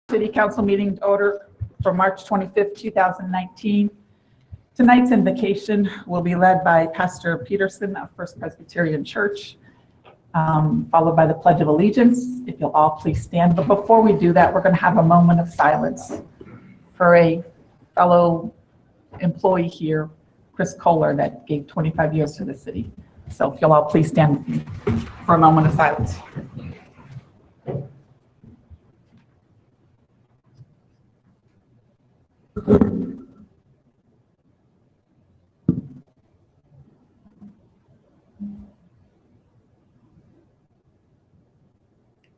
City Council meeting to order for March 25th, 2019. Tonight's invocation will be led by Pastor Peterson of First Presbyterian Church, followed by the Pledge of Allegiance. If you'll all please stand. But before we do that, we're going to have a moment of silence for a fellow employee here, Chris Kohler, that gave 25 years to the city. So if you'll all please stand with me for a moment of silence.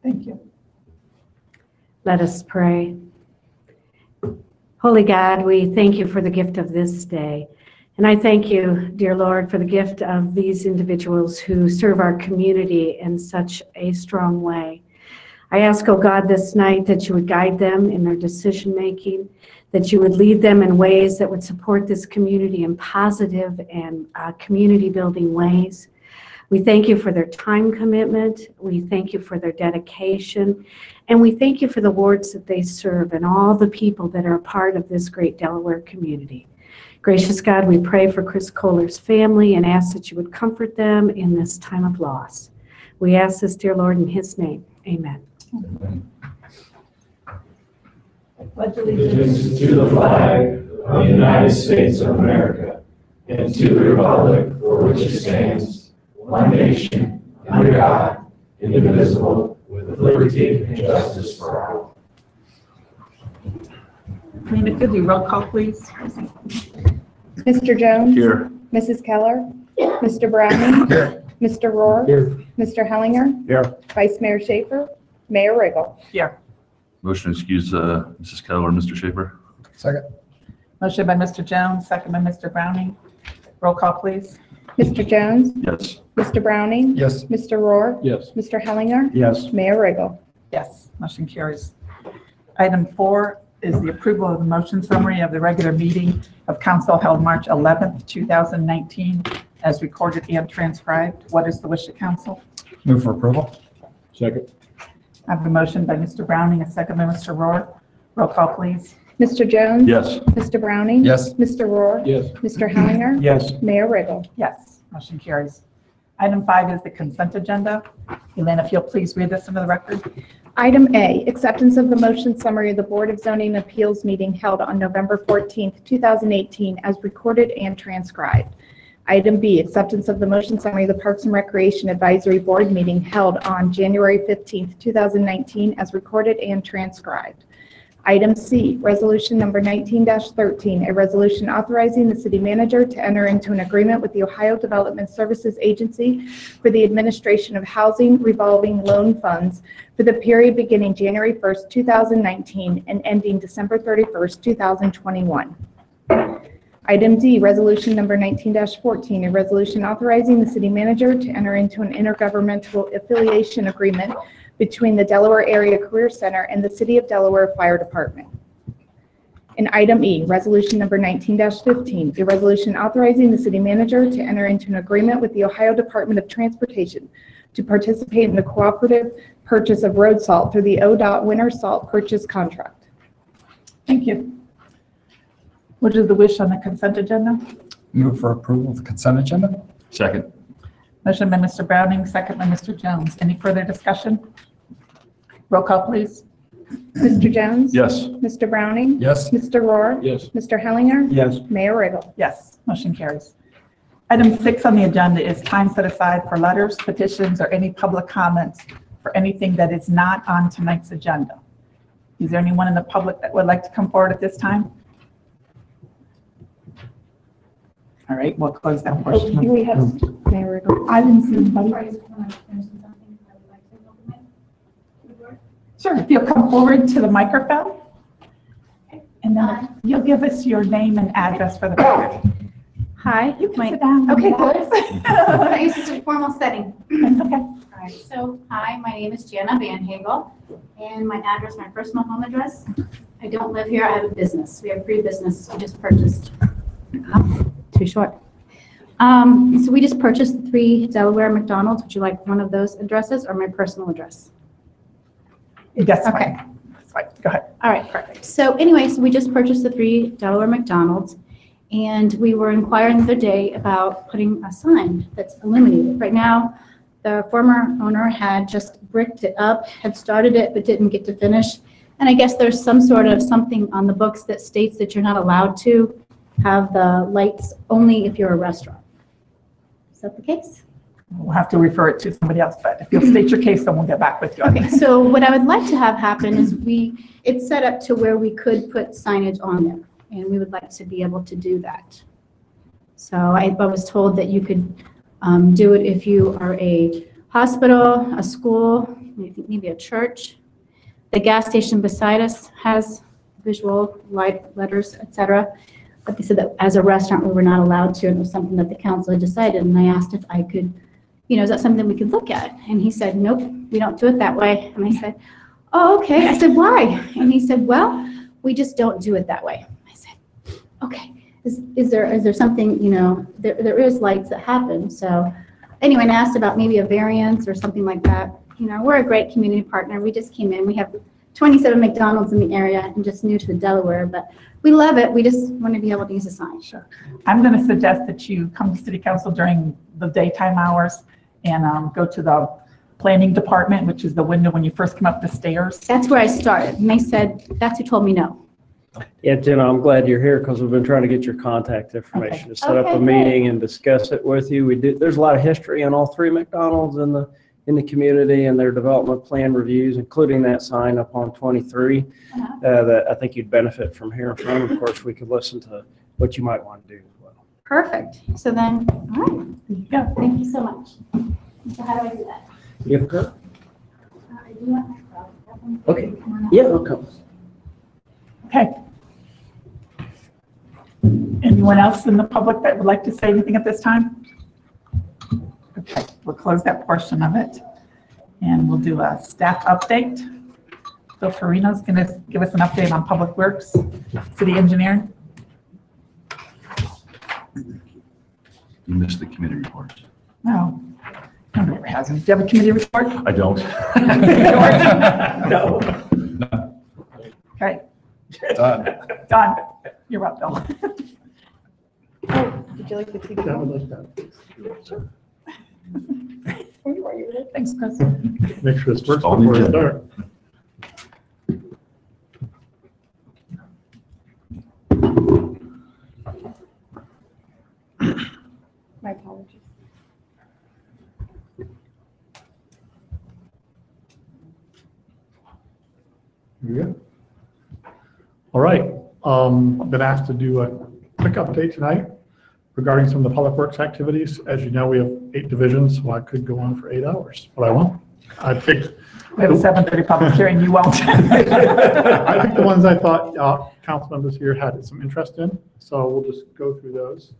Thank you. Let us pray. Holy God, we thank you for the gift of this day. And I thank you, dear Lord, for the gift of these individuals who serve our community in such a strong way. I ask, oh God, this night that you would guide them in their decision making, that you would lead them in ways that would support this community in positive and community building ways. We thank you for their time commitment. We thank you for their dedication. And we thank you for the wards that they serve and all the people that are a part of this great Delaware community. Gracious God, we pray for Chris Kohler's family and ask that you would comfort them in this time of loss. We ask this, dear Lord, in his name. Amen. Amen. Pledge Allegiance to the flag of the United States of America and to the republic for which it stands, one nation, under God, indivisible, with liberty and justice for all. If you'll do roll call, please. Mr. Jones? Here. Mrs. Keller? Mr. Browning? Here. Mr. Rohr? Here. Mr. Hellinger? Here. Vice Mayor Schaefer? Mayor Riggle? Here. Motion to excuse Mrs. Keller and Mr. Schaefer. Second. Motion by Mr. Jones, second by Mr. Browning. Roll call, please. Mr. Jones? Yes. Mr. Browning? Yes. Mr. Rohr? Yes. Mr. Hellinger? Yes. Mayor Riggle? Yes, motion carries. Item 4 is the approval of the motion summary of the regular meeting of council held March 11th, 2019, as recorded and transcribed. What is the wish of council? Move for approval. Second. I have a motion by Mr. Browning, a second by Mr. Rohr. Roll call, please. Mr. Jones? Yes. Mr. Browning? Yes. Mr. Rohr? Yes. Mr. Hellinger? Yes. Mayor Riggle? Yes, motion carries. Item 5 is the consent agenda. Elaine, if you'll please read this into the record. Item A, acceptance of the motion summary of the Board of Zoning Appeals meeting held on November 14th, 2018, as recorded and transcribed. Item B, acceptance of the motion summary of the Parks and Recreation Advisory Board meeting held on January 15th, 2019, as recorded and transcribed. Item C, resolution number 19-13, a resolution authorizing the city manager to enter into an agreement with the Ohio Development Services Agency for the administration of housing revolving loan funds for the period beginning January 1st, 2019 and ending December 31st, 2021. Item D, resolution number 19-14, a resolution authorizing the city manager to enter into an intergovernmental affiliation agreement between the Delaware Area Career Center and the City of Delaware Fire Department. And item E, resolution number 19-15, a resolution authorizing the city manager to enter into an agreement with the Ohio Department of Transportation to participate in the cooperative purchase of road salt through the ODOT winter salt purchase contract. Thank you. What is the wish on the consent agenda? Move for approval of the consent agenda. Second. Motion by Mr. Browning, second by Mr. Jones. Any further discussion? Roll call, please. Mr. Jones? Yes. Mr. Browning? Yes. Mr. Rohr? Yes. Mr. Hellinger? Yes. Mayor Riggle? Yes, motion carries. Item 6 on the agenda is time set aside for letters, petitions, or any public comments for anything that is not on tonight's agenda. Is there anyone in the public that would like to come forward at this time? All right, we'll close that portion. We have Mayor Riggle. I didn't see anybody. Sure, if you'll come forward to the microphone, and then you'll give us your name and address for the record. Hi. You can sit down. Okay, good. I used to a formal setting. That's okay. All right, so hi, my name is Jana Van Hagel, and my address, my personal home address. I don't live here, I have a business. We have 3 businesses we just purchased. Too short. So we just purchased 3 Delaware McDonald's. Would you like one of those addresses or my personal address? That's Okay. fine. That's Right, go ahead. All right, perfect. So anyway, so we just purchased the 3 Delaware McDonald's, and we were inquiring the other day about putting a sign that's illuminated. Right now, the former owner had just bricked it up, had started it, but didn't get to finish. And I guess there's some sort of something on the books that states that you're not allowed to have the lights only if you're a restaurant. Is that the case? We'll have to refer it to somebody else, but if you'll state your case, then we'll get back with you. Okay, so what I would like to have happen is it's set up to where we could put signage on there, and we would like to be able to do that. So I was told that you could do it if you are a hospital, a school, maybe a church. The gas station beside us has visual light letters, etc. But they said that as a restaurant, we were not allowed to, and it was something that the council had decided. And I asked if I could, is that something we could look at? And he said, nope, we don't do it that way. And I said, oh, okay. I said, why? And he said, well, we just don't do it that way. I said, okay. Is there something, there is lights that happen. So anyway, and I asked about maybe a variance or something like that. We're a great community partner. We just came in. We have 27 McDonald's in the area and just new to Delaware, but we love it. We just want to be able to use a sign. Sure. I'm going to suggest that you come to City Council during the daytime hours and go to the planning department, which is the window when you first come up the stairs. That's where I started. And they said, that's who told me no. Yeah, Jenna, I'm glad you're here because we've been trying to get your contact information to set up a meeting and discuss it with you. There's a lot of history on all 3 McDonald's in the community and their development plan reviews, including that sign up on 23 that I think you'd benefit from hearing from. Of course, we could listen to what you might want to do as well. Perfect. So then, all right. Yeah. Thank you so much. So how do I do that? You have a card? I do want my phone. Okay. Yeah, I'll come. Okay. Anyone else in the public that would like to say anything at this time? Okay, we'll close that portion of it. And we'll do a staff update. Bill Farino's going to give us an update on Public Works, City Engineering. You missed the committee reports. No, nobody ever has them. Do you have a committee report? I don't. No. Okay, done. You're up, Bill. Did you like the TV? Thanks, Chris. Make sure this works All the before we agenda. start. My apologies. Here we go. All right, I've been asked to do a quick update tonight regarding some of the public works activities. As you know, we have 8 divisions, so I could go on for 8 hours, but I won't. I picked We have a 7:30 public hearing, you won't. I think the ones I thought council members here had some interest in, so we'll just go through those.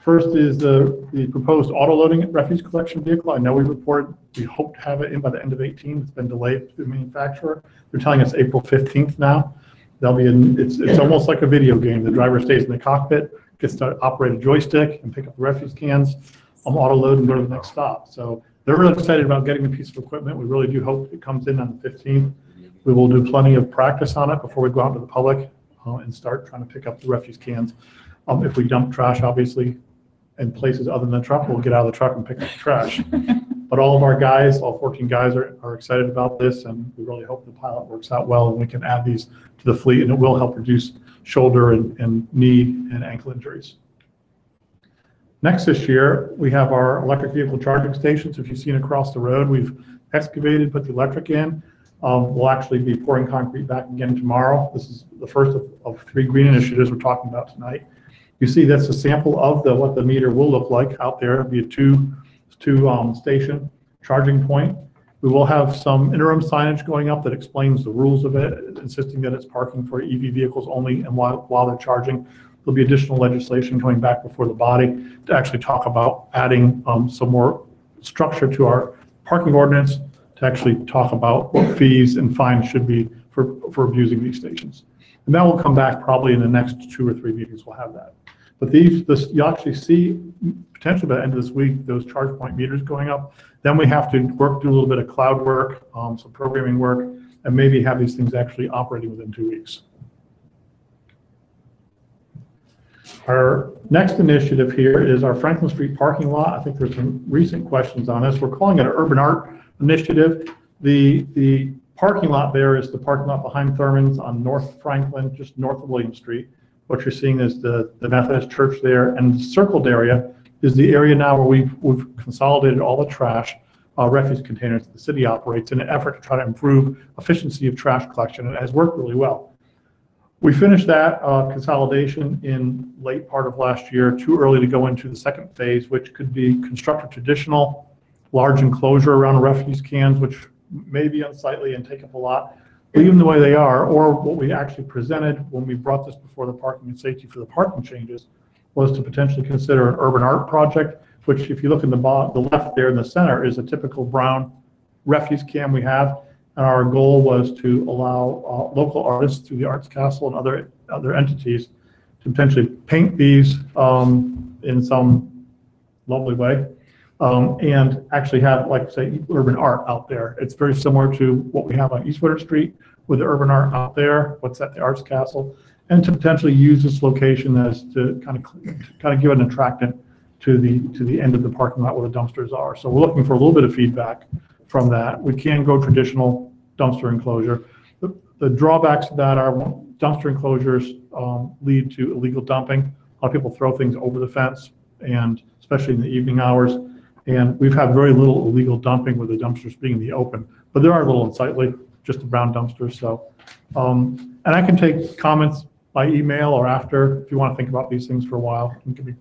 First is the proposed auto-loading refuse collection vehicle. I know we reported we hope to have it in by the end of 18. It's been delayed through the manufacturer. They're telling us April 15th now. They'll be in. It's almost like a video game. The driver stays in the cockpit, gets to operate a joystick and pick up the refuse cans, auto-load and go to the next stop. So they're really excited about getting the piece of equipment. We really do hope it comes in on the 15th. We will do plenty of practice on it before we go out to the public and start trying to pick up the refuse cans. If we dump trash, obviously, in places other than the truck, we'll get out of the truck and pick up the trash. But all of our guys, all 14 guys are excited about this, and we really hope the pilot works out well and we can add these to the fleet, and it will help reduce shoulder and knee and ankle injuries. Next this year, we have our electric vehicle charging stations. If you've seen across the road, we've excavated, put the electric in. We'll actually be pouring concrete back again tomorrow. This is the first of 3 green initiatives we're talking about tonight. You see that's a sample of what the meter will look like out there. It'll be a two station charging point. We will have some interim signage going up that explains the rules of it, insisting that it's parking for EV vehicles only and while they're charging. There'll be additional legislation coming back before the body to actually talk about adding some more structure to our parking ordinance to actually talk about what fees and fines should be for abusing these stations. And that will come back probably in the next 2 or 3 meetings. We'll have that. But you'll actually see potentially by the end of this week those charge point meters going up. Then we have to do a little bit of cloud work, some programming work, and maybe have these things actually operating within 2 weeks. Our next initiative here is our Franklin Street parking lot. I think there's some recent questions on this. We're calling it an urban art initiative. The parking lot there is the parking lot behind Thurman's on North Franklin, just north of William Street. What you're seeing is the Methodist church there, and the circled area is the area now where we've consolidated all the trash refuse containers that the city operates in an effort to try to improve efficiency of trash collection, and it has worked really well. We finished that consolidation in late part of last year, too early to go into the second phase, which could be construct a traditional large enclosure around refuse cans, which may be unsightly and take up a lot, leave them the way they are, or what we actually presented when we brought this before the Parking and Safety for the parking changes was to potentially consider an urban art project, which if you look in the left there in the center is a typical brown refuse can we have. And our goal was to allow local artists through the Arts Council and other entities to potentially paint these in some lovely way and actually have, like say, urban art out there. It's very similar to what we have on East Woodard Street with the urban art out there, what's at the Arts Council, and to potentially use this location as to kind of give an attractant to the end of the parking lot where the dumpsters are. So we're looking for a little bit of feedback from that. We can go traditional dumpster enclosure. The drawbacks to that are dumpster enclosures lead to illegal dumping. A lot of people throw things over the fence, and especially in the evening hours. And we've had very little illegal dumping with the dumpsters being in the open, but there are a little unsightly, just the brown dumpsters. So, and I can take comments by email or after if you want to think about these things for a while. It can be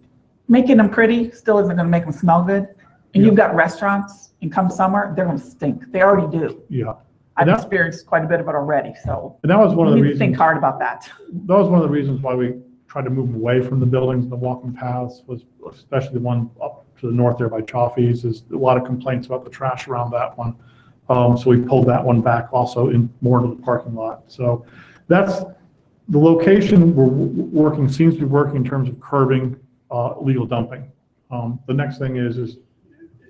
Making them pretty still isn't going to make them smell good. And you've got restaurants, and come summer, they're going to stink. They already do. yeah. I've experienced quite a bit of it already, so And that was one of we the need to think reasons. hard about that. That was one of the reasons why we tried to move away from the buildings and the walking paths, was especially the one up to the north there by Chaffee's, is a lot of complaints about the trash around that one. So we pulled that one back also in more into the parking lot. So that's the location we're working, seems to be working in terms of curbing illegal dumping. The next thing is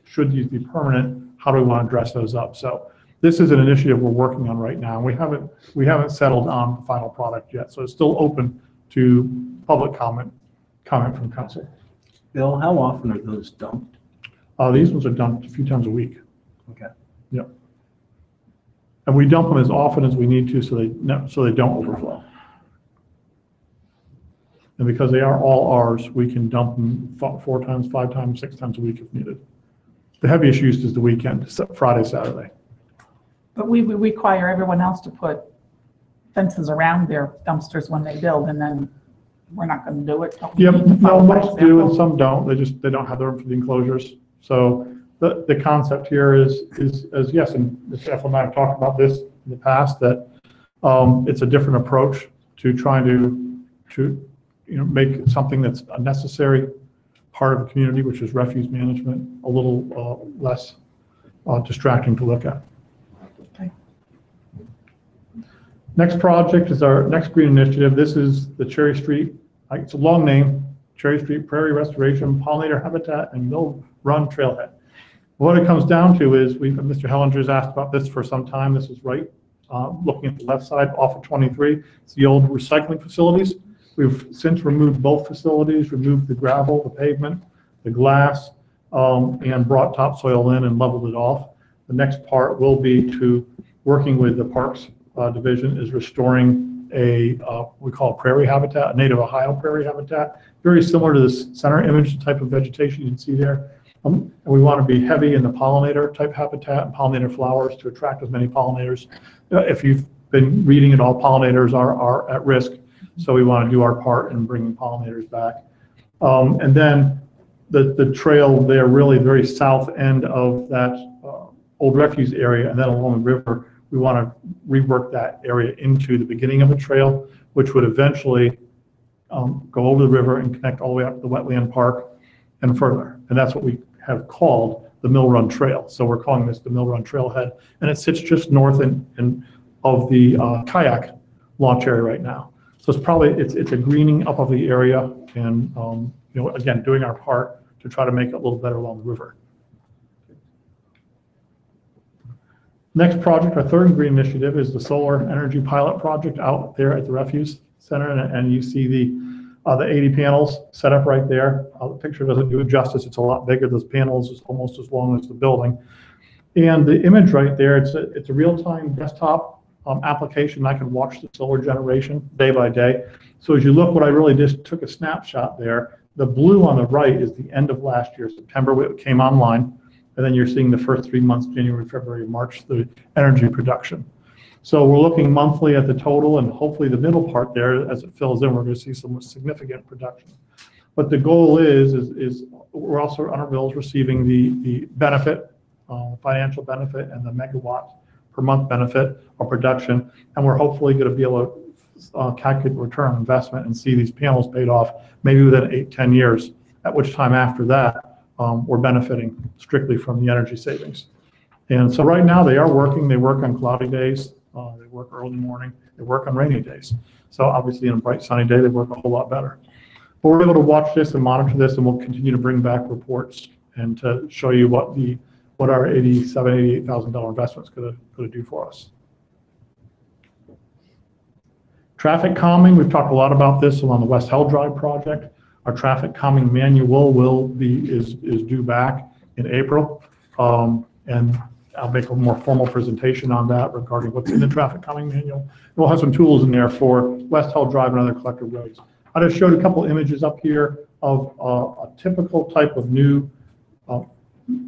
should these be permanent? How do we want to address those up? So this is an initiative we're working on right now. We haven't settled on the final product yet, so it's still open to public comment from council. Bill, how often are those dumped? These ones are dumped a few times a week. Okay. Yep. And we dump them as often as we need to, so they don't overflow. And because they are all ours, we can dump them 4 times, 5 times, 6 times a week if needed. The heaviest use is the weekend, Friday, Saturday. But we require everyone else to put fences around their dumpsters when they build, and then we're not going to do it. Don't we Yep, need to no, follow by most do and example? some don't. They don't have the room for the enclosures. So the concept here is yes, and Mr. Ethel and I have talked about this in the past, that it's a different approach to trying to make something that's a necessary part of the community, which is refuse management, a little less distracting to look at. Okay. Next project is our next green initiative. This is the Cherry Street, it's a long name, Cherry Street Prairie Restoration, Pollinator Habitat, and Mill Run Trailhead. What it comes down to is, Mr. Hellinger's asked about this for some time. This is right, looking at the left side off of 23. It's the old recycling facilities. We've since removed both facilities, removed the gravel, the pavement, the glass, and brought topsoil in and leveled it off. The next part will be to working with the Parks Division is restoring we call it prairie habitat, a native Ohio prairie habitat, very similar to this center image type of vegetation you can see there. And we want to be heavy in the pollinator type habitat and pollinator flowers to attract as many pollinators. If you've been reading it all, pollinators are at risk. So we want to do our part in bringing pollinators back. And then the trail there, really very south end of that old refuse area, and then along the river, we want to rework that area into the beginning of a trail, which would eventually go over the river and connect all the way up to the wetland park and further. And that's what we have called the Mill Run Trail. So we're calling this the Mill Run Trailhead, and it sits just north of the kayak launch area right now. So it's a greening up of the area, and again, doing our part to try to make it a little better along the river. Next project, our third green initiative, is the solar energy pilot project out there at the refuse center, and you see the 80 panels set up right there. The picture doesn't do it justice. It's a lot bigger. Those panels is almost as long as the building. And the image right there, it's a real-time desktop application. I can watch the solar generation day by day. So as you look, what I really just took a snapshot there. The blue on the right is the end of last year, September, it came online. And then you're seeing the first 3 months, January, February, March, the energy production. So we're looking monthly at the total, and hopefully the middle part there, as it fills in, we're going to see some significant production. But the goal is we're also on our bills receiving the benefit, financial benefit, and the megawatt per month benefit of production, and we're hopefully going to be able to calculate the return on investment and see these panels paid off maybe within 8-10 years, at which time after that we're benefiting strictly from the energy savings. And so right now they are working. They work on cloudy days, they work early morning, they work on rainy days. So obviously on a bright sunny day they work a whole lot better. But we're able to watch this and monitor this, and we'll continue to bring back reports and to show you what our $88,000 investment is going to do for us. Traffic calming, we've talked a lot about this along the West Hell Drive project. Our traffic calming manual is due back in April, and I'll make a more formal presentation on that regarding what's in the traffic calming manual. We'll have some tools in there for West Hell Drive and other collector roads. I just showed a couple images up here of a typical type of new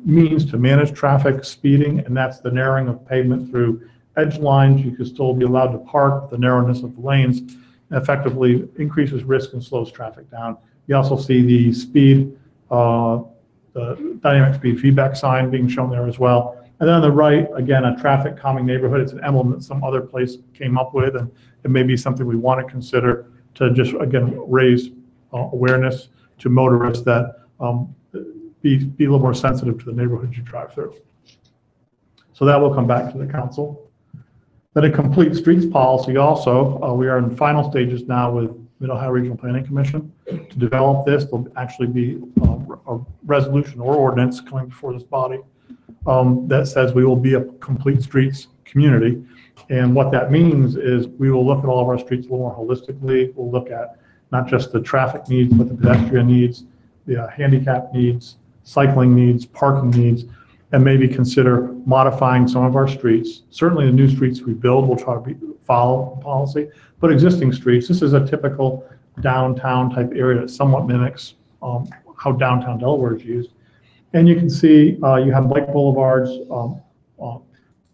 means to manage traffic speeding, and that's the narrowing of pavement through edge lines. You can still be allowed to park, the narrowness of the lanes effectively increases risk and slows traffic down. You also see the speed, the dynamic speed feedback sign being shown there as well. And then on the right, again, a traffic calming neighborhood. It's an emblem that some other place came up with, and it may be something we want to consider to just, again, raise awareness to motorists that be a little more sensitive to the neighborhoods you drive through. So that will come back to the council. Then a complete streets policy also. We are in final stages now with Mid-Ohio Regional Planning Commission to develop this. There'll actually be a resolution or ordinance coming before this body that says we will be a complete streets community. And what that means is we will look at all of our streets a little more holistically. We'll look at not just the traffic needs, but the pedestrian needs, the handicap needs, cycling needs, parking needs, and maybe consider modifying some of our streets. Certainly the new streets we build will try to follow the policy, but existing streets, this is a typical downtown type area that somewhat mimics how downtown Delaware is used. And you can see you have bike boulevards,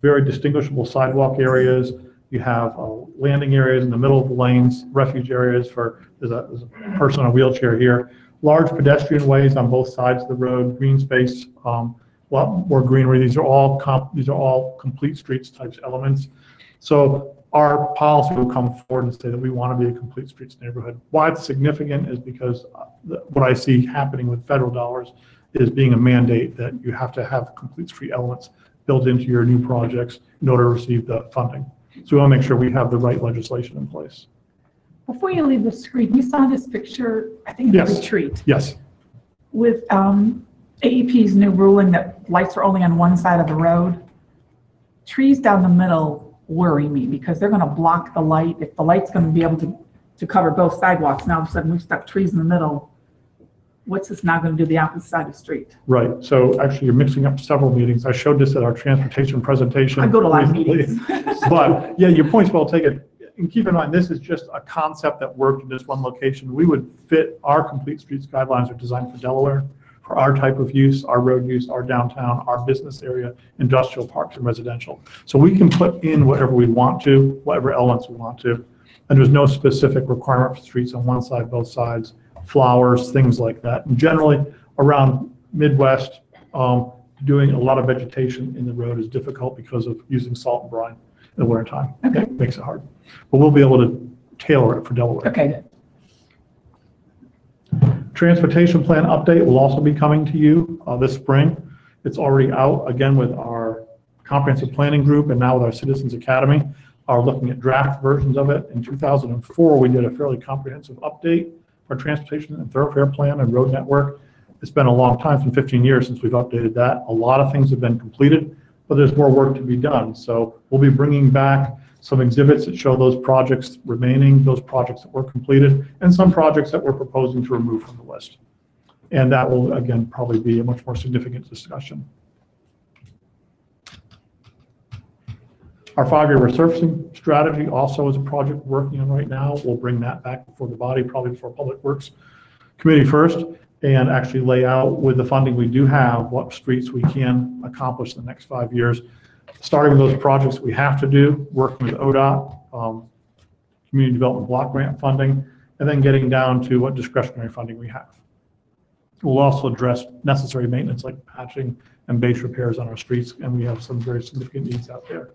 very distinguishable sidewalk areas. You have landing areas in the middle of the lanes, refuge areas for, there's a person in a wheelchair here. Large pedestrian ways on both sides of the road, green space, a lot more greenery. These are all complete streets types elements. So our policy will come forward and say that we want to be a complete streets neighborhood. Why it's significant is because what I see happening with federal dollars is being a mandate that you have to have complete street elements built into your new projects in order to receive the funding. So we want to make sure we have the right legislation in place. Before you leave the screen, we saw this picture, I think, at the Yes. retreat. Yes. With AEP's new ruling that lights are only on one side of the road. Trees down the middle worry me because they're going to block the light. If the light's going to be able to cover both sidewalks, now all of a sudden we've stuck trees in the middle. What's this now going to do the opposite side of the street? Right. So actually, you're mixing up several meetings. I showed this at our transportation presentation. I go to a lot of recently. meetings. But yeah, your point's well taken. And keep in mind, this is just a concept that worked in this one location. We would fit our complete streets guidelines are designed for Delaware, for our type of use, our road use, our downtown, our business area, industrial parks, and residential. So we can put in whatever we want to, whatever elements we want to. And there's no specific requirement for streets on one side, both sides, flowers, things like that. And generally around Midwest, doing a lot of vegetation in the road is difficult because of using salt and brine in the winter time. Okay. It makes it hard. But we'll be able to tailor it for Delaware. Okay, good. Transportation plan update will also be coming to you this spring. It's already out, again, with our comprehensive planning group and now with our Citizens Academy are looking at draft versions of it. In 2004, we did a fairly comprehensive update for transportation and thoroughfare plan and road network. It's been a long time, it's been 15 years since we've updated that. A lot of things have been completed. but there's more work to be done. So we'll be bringing back some exhibits that show those projects remaining, those projects that were completed, and some projects that we're proposing to remove from the list. And that will, again, probably be a much more significant discussion. Our 5-year resurfacing strategy also is a project we're working on right now. We'll bring that back before the body, probably before Public Works Committee first, and actually lay out with the funding we do have what streets we can accomplish in the next 5 years, starting with those projects we have to do, working with ODOT, Community Development Block Grant funding, and then getting down to what discretionary funding we have. We'll also address necessary maintenance like patching and base repairs on our streets, and we have some very significant needs out there.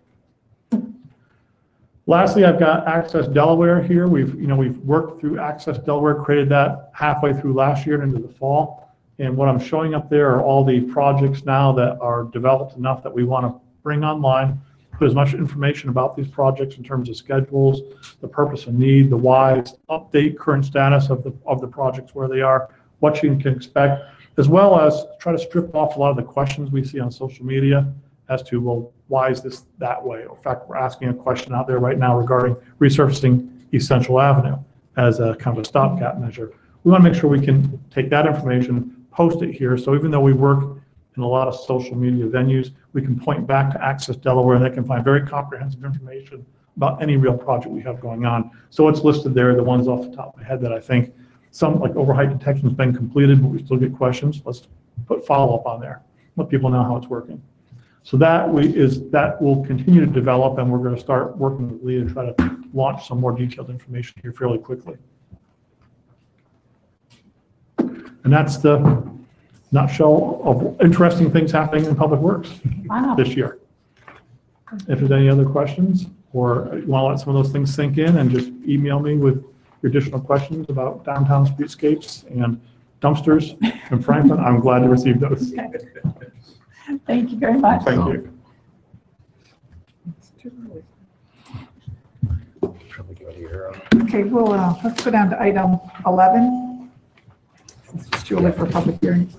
Lastly, I've got Access Delaware here. We've worked through Access Delaware, created that halfway through last year and into the fall. And what I'm showing up there are all the projects now that are developed enough that we want to bring online, put as much information about these projects in terms of schedules, the purpose and need, the whys, update current status of the projects where they are, what you can expect, as well as try to strip off a lot of the questions we see on social media as to, well, why is this that way? In fact, we're asking a question out there right now regarding resurfacing East Central Avenue as a kind of a stopgap measure. We want to make sure we can take that information, post it here, so even though we work in a lot of social media venues, we can point back to Access Delaware and they can find very comprehensive information about any real project we have going on. So what's listed there, the ones off the top of my head that I think, some like overheight detection has been completed, but we still get questions. Let's put follow-up on there, let people know how it's working. So that will continue to develop, and we're going to start working with Lee to try to launch some more detailed information here fairly quickly. And that's the nutshell of interesting things happening in Public Works this year. If there's any other questions, or you want to let some of those things sink in, and just email me with your additional questions about downtown streetscapes and dumpsters in Franklin, I'm glad to receive those. Okay. Thank you very much. Thank you. Okay, well, let's go down to item 11. This is Julie for public hearing.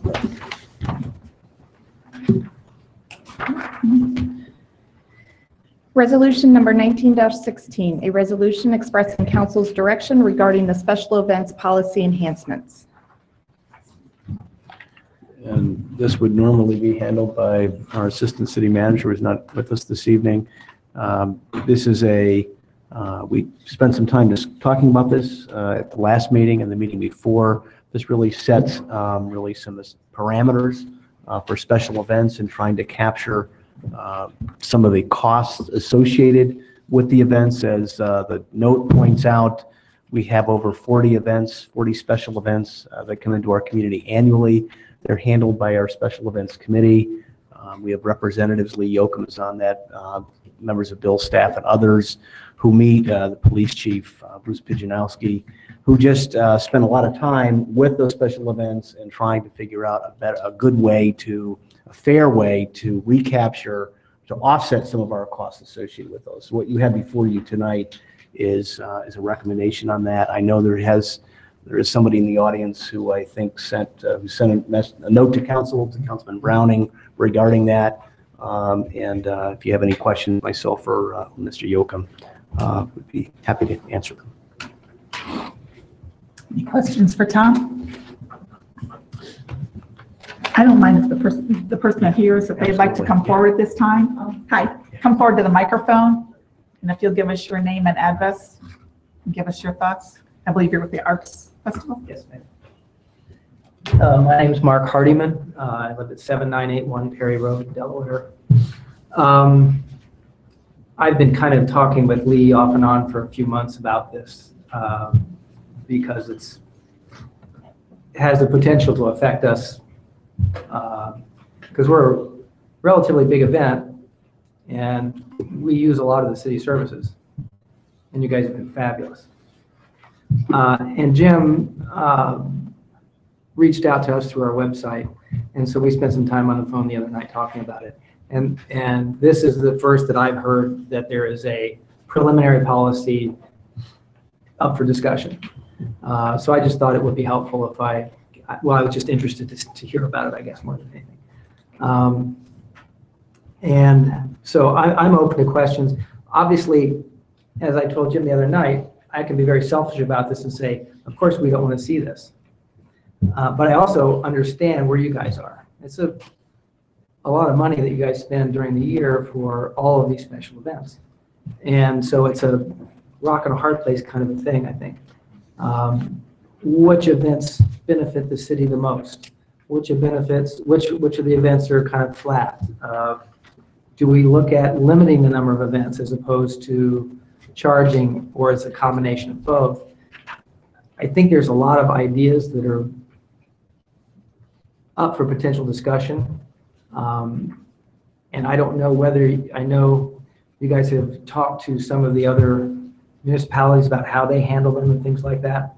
Resolution number 19-16, a resolution expressing council's direction regarding the special events policy enhancements. And this would normally be handled by our assistant city manager, who's not with us this evening. This is we spent some time just talking about this at the last meeting and the meeting before. This really sets really some parameters for special events and trying to capture some of the costs associated with the events. As the note points out, we have over 40 events, 40 special events that come into our community annually. They're handled by our special events committee. We have representatives, Lee Yoakum is on that, members of Bill's staff and others who meet, the police chief, Bruce Pijanowski, who just spent a lot of time with those special events and trying to figure out a good way a fair way to recapture, to offset some of our costs associated with those. So what you have before you tonight is a recommendation on that. I know there is somebody in the audience who I think sent a note to Councilman Browning regarding that. If you have any questions, myself or Mr. Yoakum would be happy to answer them. Any questions for Tom? I don't mind if the person that hears, if they'd like to come forward this time. Hi, come forward to the microphone, and if you'll give us your name and address, and give us your thoughts. I believe you're with the Arts Festival? Yes, ma'am. My name is Mark Hardiman. I live at 7981 Perry Road, Delaware. I've been kind of talking with Lee off and on for a few months about this because it has the potential to affect us because we're a relatively big event and we use a lot of the city services, and you guys have been fabulous. And Jim reached out to us through our website, and so we spent some time on the phone the other night talking about it. And this is the first that I've heard that there is a preliminary policy up for discussion. So I just thought it would be helpful if I was just interested to hear about it, I guess, more than anything. And so I'm open to questions. Obviously, as I told Jim the other night, I can be very selfish about this and say, of course, we don't want to see this. But I also understand where you guys are. It's a lot of money that you guys spend during the year for all of these special events. And so it's a rock and a hard place kind of a thing, I think. Which events benefit the city the most? Which of the events are kind of flat? Do we look at limiting the number of events as opposed to charging, or it's a combination of both? I think there's a lot of ideas that are up for potential discussion. And I don't know whether, I know you guys have talked to some of the other municipalities about how they handle them and things like that.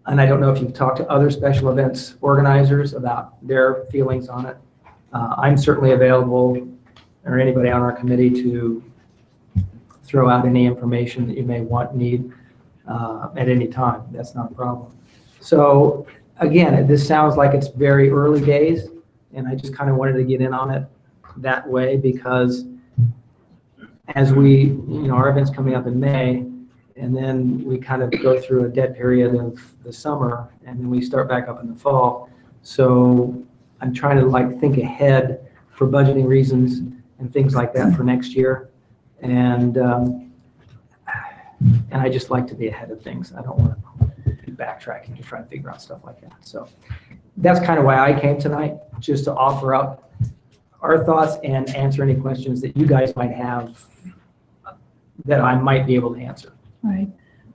And I don't know if you've talked to other special events organizers about their feelings on it. I'm certainly available, or anybody on our committee, to throw out any information that you may need at any time. That's not a problem. So again, this sounds like it's very early days, and I just kind of wanted to get in on it that way, because as our event's coming up in May, and then we kind of go through a dead period of the summer, and then we start back up in the fall. So I'm trying to think ahead for budgeting reasons and things like that for next year. And I just like to be ahead of things. I don't want to be backtracking to try and figure out stuff like that. So that's kind of why I came tonight, just to offer up our thoughts and answer any questions that you guys might have that I might be able to answer. Right.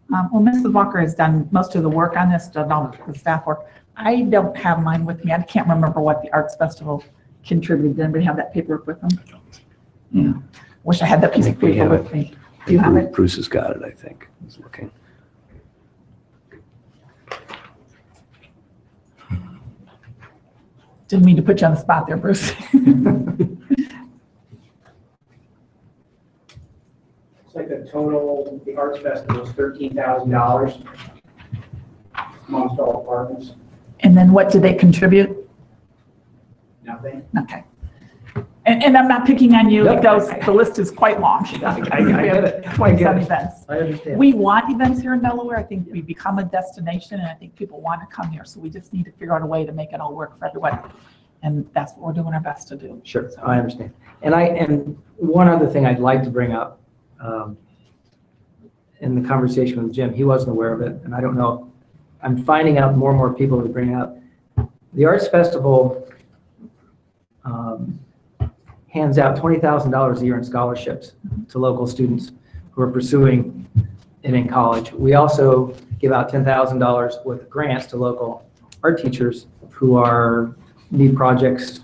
Well, Mrs. Walker has done most of the work on this, done all the staff work. I don't have mine with me. I can't remember what the Arts Festival contributed. Did anybody have that paperwork with them? Yeah. Wish I had that piece of paper with me. Do you have it? Bruce has got it, I think. He's looking. Didn't mean to put you on the spot there, Bruce. It's like the total, the Arts Festival is $13,000 amongst all departments. And then what did they contribute? Nothing. Okay. And I'm not picking on you. Nope. The list is quite long. I get it. 27 events. I understand. We want events here in Delaware. I think we become a destination, and I think people want to come here. So we just need to figure out a way to make it all work for everyone. And that's what we're doing our best to do. Sure, I understand. And one other thing I'd like to bring up in the conversation with Jim, he wasn't aware of it, and I don't know. I'm finding out more and more people to bring up. The Arts Festival hands out $20,000 a year in scholarships to local students who are pursuing it in college. We also give out $10,000 worth of grants to local art teachers who need projects,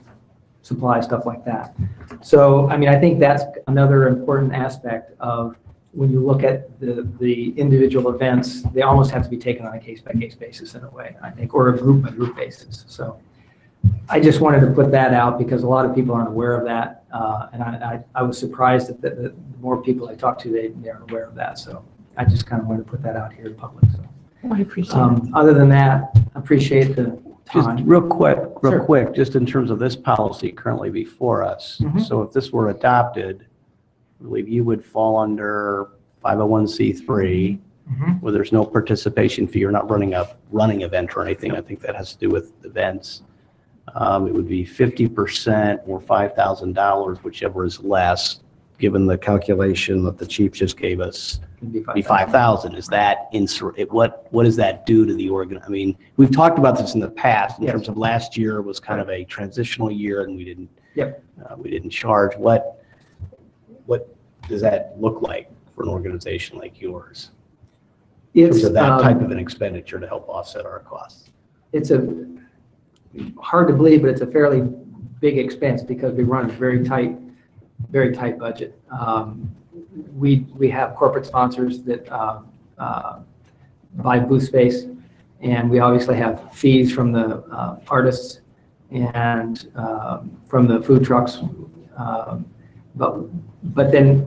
supplies, stuff like that. So, I think that's another important aspect of when you look at the individual events. They almost have to be taken on a case-by-case basis in a way, I think, or a group-by-group basis. So I just wanted to put that out because a lot of people aren't aware of that. And I was surprised that the more people I talked to, they aren't aware of that. So I just kind of wanted to put that out here in public. So, I appreciate it. other than that, appreciate the Just time. real Sure. quick, just in terms of this policy currently before us. Mhm. So if this were adopted, I believe you would fall under 501c3, Mhm. where there's no participation fee. You're not running a running event or anything. I think that has to do with events. It would be 50% or $5,000, whichever is less, given the calculation that the chief just gave us. It'd be Be 5,000. Is that what does that do to the organ? We've talked about this in the past in Yes. terms of last year was kind of a transitional year and we didn't Yep. we didn't charge. What does that look like for an organization like yours? In terms It's of that type of an expenditure to help offset our costs. It's hard to believe, but it's a fairly big expense because we run a very tight budget. We have corporate sponsors that buy booth space, and we obviously have fees from the artists and from the food trucks. But then,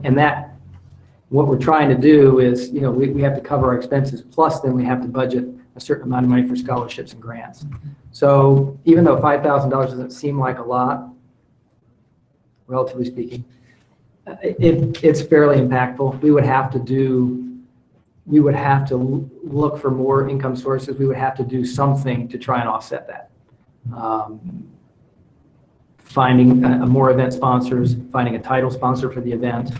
what we're trying to do is, we have to cover our expenses, plus then we have to budget a certain amount of money for scholarships and grants. So even though $5,000 doesn't seem like a lot, relatively speaking. It's fairly impactful. We would have to look for more income sources. We would have to do something to try and offset that. Finding more event sponsors, finding a title sponsor for the event.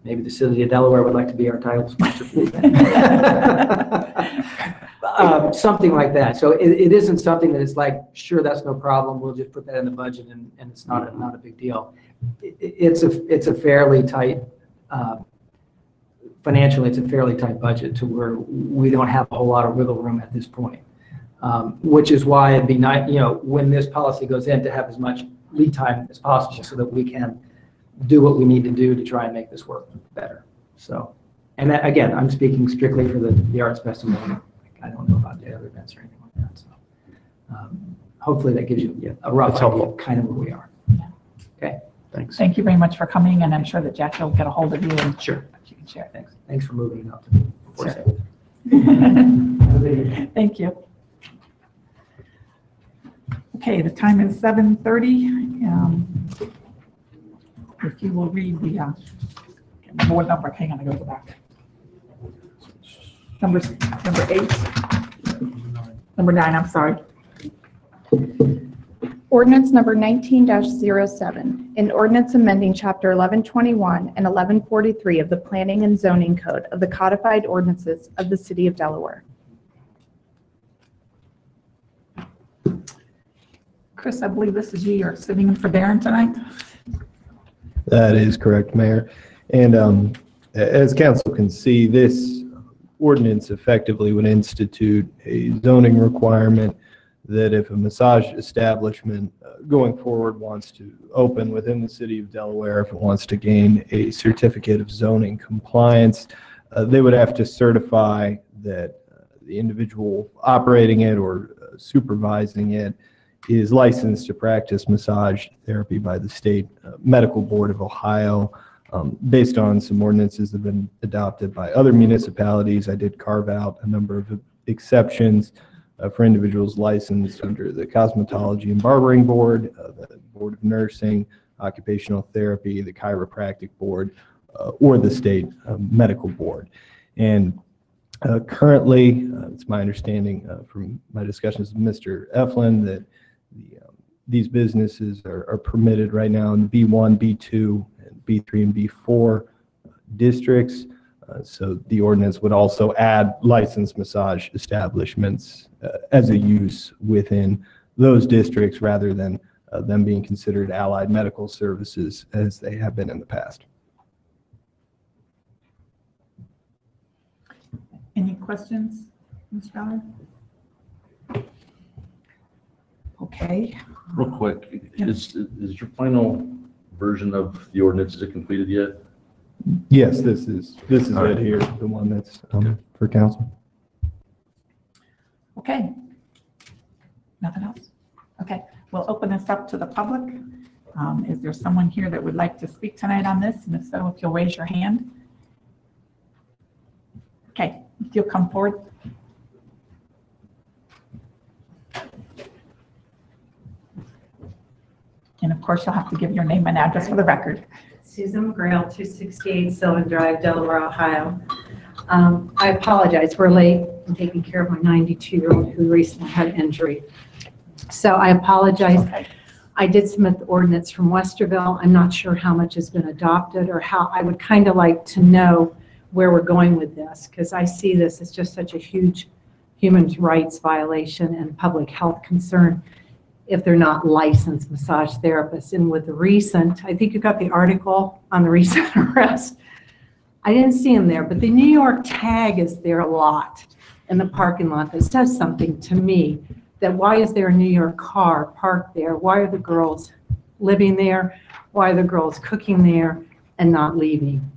Maybe the city of Delaware would like to be our title sponsor for the event. Something like that. So it isn't something that it's like, sure, that's no problem. We'll just put that in the budget and it's not a big deal. It's a fairly tight, financially, it's a fairly tight budget to where we don't have a whole lot of wiggle room at this point. Which is why it'd be nice, when this policy goes in, to have as much lead time as possible so that we can do what we need to do to try and make this work better. So, and that, again, I'm speaking strictly for the Arts Festival. I don't know about the other events or anything like that. So, hopefully that gives you a rough idea of kind of where we are. Okay, thanks. Thank you very much for coming, and I'm sure that Jackie will get a hold of you and Sure. you can share. Thanks for moving it up to me. Sure. Thank you. Okay, the time is 7:30. If you will read the, can't remember what number, hang on, I gotta go back. Number 8. Number 9, I'm sorry. Ordinance number 19-07, an ordinance amending chapter 1121 and 1143 of the Planning and Zoning Code of the Codified Ordinances of the City of Delaware. Chris, I believe this is you. You're sitting in for Darren tonight. That is correct, Mayor. And as council can see, this ordinance effectively would institute a zoning requirement that if a massage establishment going forward wants to open within the city of Delaware, if it wants to gain a certificate of zoning compliance, they would have to certify that the individual operating it or supervising it is licensed to practice massage therapy by the State Medical Board of Ohio. Based on some ordinances that have been adopted by other municipalities, I did carve out a number of exceptions for individuals licensed under the Cosmetology and Barbering Board, the Board of Nursing, Occupational Therapy, the Chiropractic Board, or the State Medical Board. And currently, it's my understanding from my discussions with Mr. Eflin that these businesses are permitted right now in B1, B2, and B3 and B4 districts. So the ordinance would also add licensed massage establishments as a use within those districts rather than them being considered allied medical services as they have been in the past. Any questions, Ms. Fowler? Okay. Real quick, is your final version of the ordinance, is it completed yet? Yes, this is All right. it here, the one that's for council. Okay. Nothing else? Okay, we'll open this up to the public. Is there someone here that would like to speak tonight on this? And if so, if you'll raise your hand. Okay, if you'll come forward. And of course, you'll have to give your name and address for the record. Susan McGrail, 268 Sylvan Drive, Delaware, Ohio. I apologize, we're late. I'm taking care of my 92-year-old who recently had an injury. So I apologize. Okay. I did submit the ordinance from Westerville. I'm not sure how much has been adopted or how. I would kind of like to know where we're going with this, because I see this as just such a huge human rights violation and public health concern if they're not licensed massage therapists. And with the recent, I think you got the article on the recent arrest. I didn't see him there, but the New York tag is there a lot in the parking lot. That says something to me, that why is there a New York car parked there? Why are the girls living there? Why are the girls cooking there and not leaving?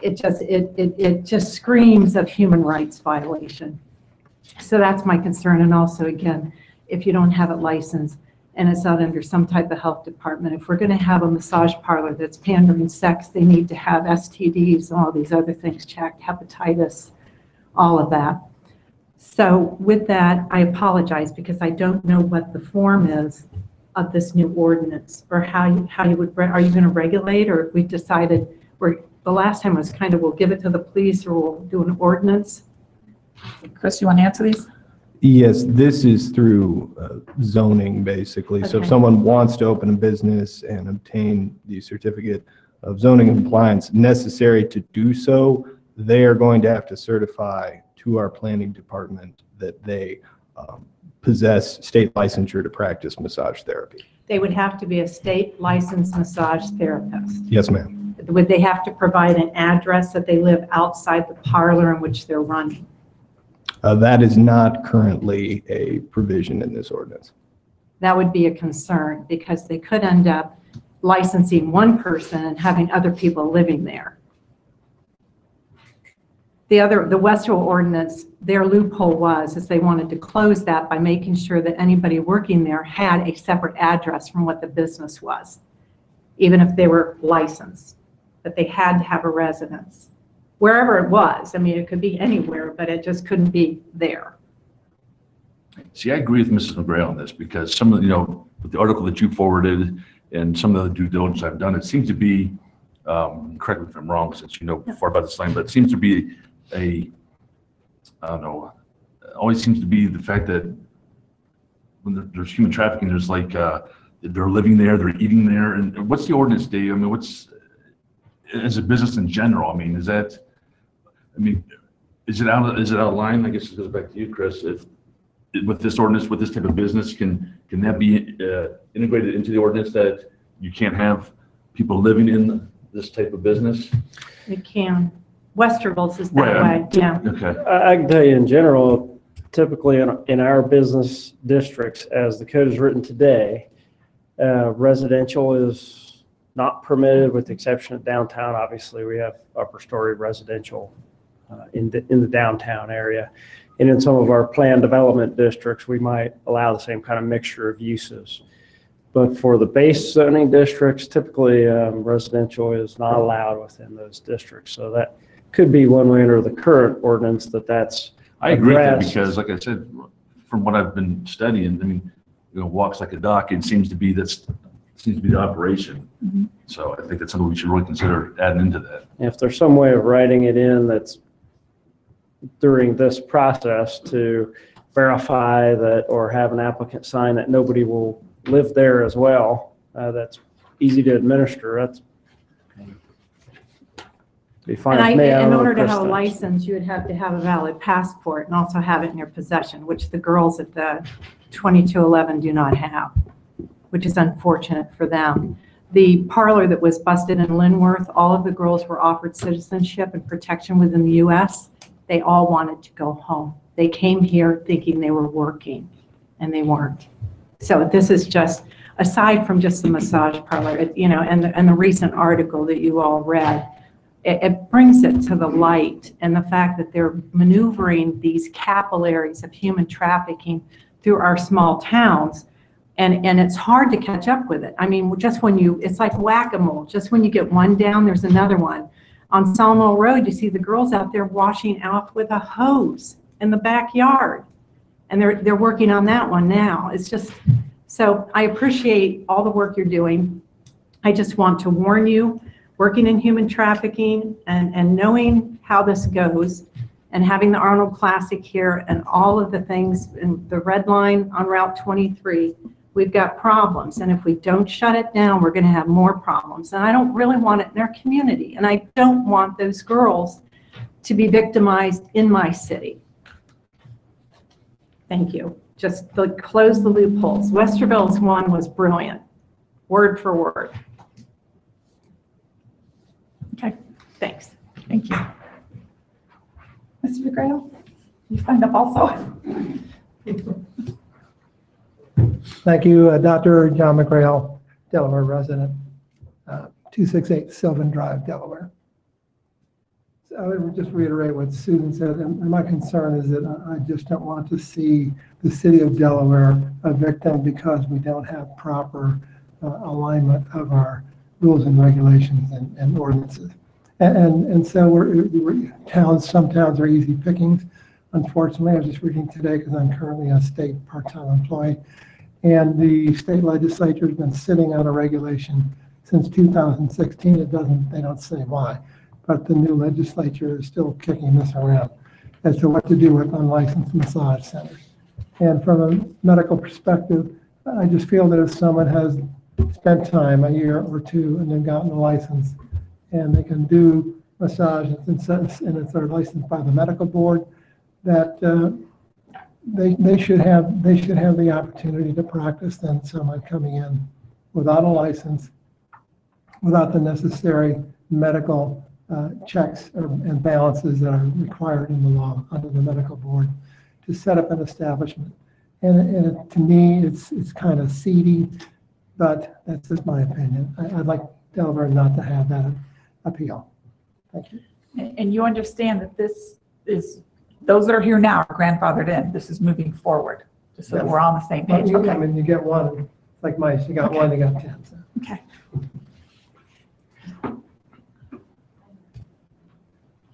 It just screams of human rights violation. So that's my concern. And also, again, if you don't have it licensed and it's not under some type of health department, if we're going to have a massage parlor that's pandering sex, they need to have STDs and all these other things checked, hepatitis, all of that. So with that, I apologize because I don't know what the form is of this new ordinance, or how you would, are you going to regulate, or we decided, the last time was kind of, we'll give it to the police or we'll do an ordinance? Chris, you want to answer these? Yes, this is through zoning, basically. So if Okay. someone wants to open a business and obtain the certificate of zoning compliance necessary to do so, they are going to have to certify to our planning department that they possess state licensure to practice massage therapy. They would have to be a state licensed massage therapist. Yes, ma'am. Would they have to provide an address that they live outside the parlor in which they're running? That is not currently a provision in this ordinance. That would be a concern, because they could end up licensing one person and having other people living there. The Westerville ordinance, their loophole is they wanted to close that by making sure that anybody working there had a separate address from what the business was, even if they were licensed, that they had to have a residence. Wherever it was, I mean, it could be anywhere, but it just couldn't be there. See, I agree with Mrs. McGrail on this, because some of the, with the article that you forwarded and some of the due diligence I've done, it seems to be, correct me if I'm wrong, since you know far about this line, but it seems to be I don't know, always seems to be the fact that when there's human trafficking, there's like, they're living there, they're eating there. And what's the ordinance, Dave? I mean, as a business in general, I mean, is it out of line? I guess it goes back to you, Chris. If with this ordinance, with this type of business, can that be integrated into the ordinance that you can't have people living in this type of business? It can. Westerville's is that way, yeah. Okay. I can tell you in general, typically in our business districts, as the code is written today, residential is not permitted with the exception of downtown. Obviously, we have upper story residential in the downtown area. And in some of our planned development districts, we might allow the same kind of mixture of uses. But for the base zoning districts, typically residential is not allowed within those districts. So that could be one way under the current ordinance that's I agree with that, addressed. because like I said, from what I've been studying, I mean, walks like a duck, it seems to be the operation. Mm-hmm. So I think that's something we should really consider adding into that. If there's some way of writing it in that's during this process to verify that, or have an applicant sign that nobody will live there as well, that's easy to administer, that's be fine with me. I don't In know order what to Chris have a thinks. license, you would have to have a valid passport and also have it in your possession, which the girls at the 2211 do not have, which is unfortunate for them. The parlor that was busted in Linworth, all of the girls were offered citizenship and protection within the U.S. They all wanted to go home. They came here thinking they were working, and they weren't. So this is just, aside from just the massage parlor, and the recent article that you all read, it brings it to the light, and the fact that they're maneuvering these capillaries of human trafficking through our small towns, and it's hard to catch up with it. I mean, just when it's like whack-a-mole. Just when you get one down, there's another one. On Sawmill Road, you see the girls out there washing off with a hose in the backyard, and they're working on that one now. It's just, so I appreciate all the work you're doing. I just want to warn you, working in human trafficking and knowing how this goes, and having the Arnold Classic here and all of the things in the red line on Route 23, we've got problems. And if we don't shut it down, we're going to have more problems. And I don't really want it in our community. And I don't want those girls to be victimized in my city. Thank you. Just close the loopholes. Westerville's one was brilliant, word for word. Okay, Thanks. thank you. Mr. McGrail, you signed up also? Thank you, Dr. John McGrail, Delaware resident, 268 Sylvan Drive, Delaware. So I would just reiterate what Susan said, and my concern is that I just don't want to see the city of Delaware a victim because we don't have proper alignment of our rules and regulations and ordinances. And so some towns are easy pickings. Unfortunately, I was just reading today because I'm currently a state part-time employee, And the state legislature's been sitting on a regulation since 2016. They don't say why, but the new legislature is still kicking this around as to what to do with unlicensed massage centers. And from a medical perspective, I just feel that if someone has spent time, a year or two, and then gotten a license, and they can do massages and if they're licensed by the medical board, that they should have the opportunity to practice than someone coming in without a license, without the necessary medical checks and balances that are required in the law under the medical board to set up an establishment. And to me, it's kind of seedy, but that's just my opinion. I'd like Delaware not to have that appeal. Thank you. And you understand that this is, those that are here now are grandfathered in. This is moving forward, just so that we're all on the same page. I Okay. mean, you get one, like mice, you got one, you got 10. So. Okay.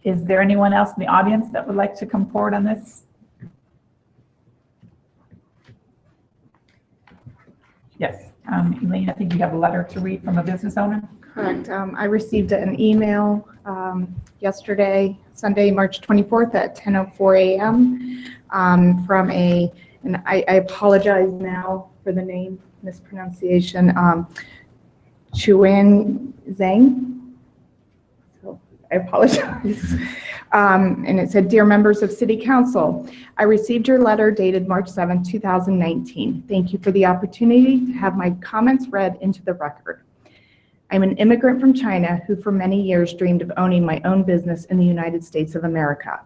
Is there anyone else in the audience that would like to come forward on this? Yes. Elaine, I think you have a letter to read from a business owner. Correct. I received an email yesterday, Sunday, March 24th at 10:04 a.m. From and I apologize now for the name mispronunciation, Chuan Zhang. So I apologize. And it said, "Dear members of City Council, I received your letter dated March 7, 2019. Thank you for the opportunity to have my comments read into the record. I'm an immigrant from China who for many years dreamed of owning my own business in the United States of America.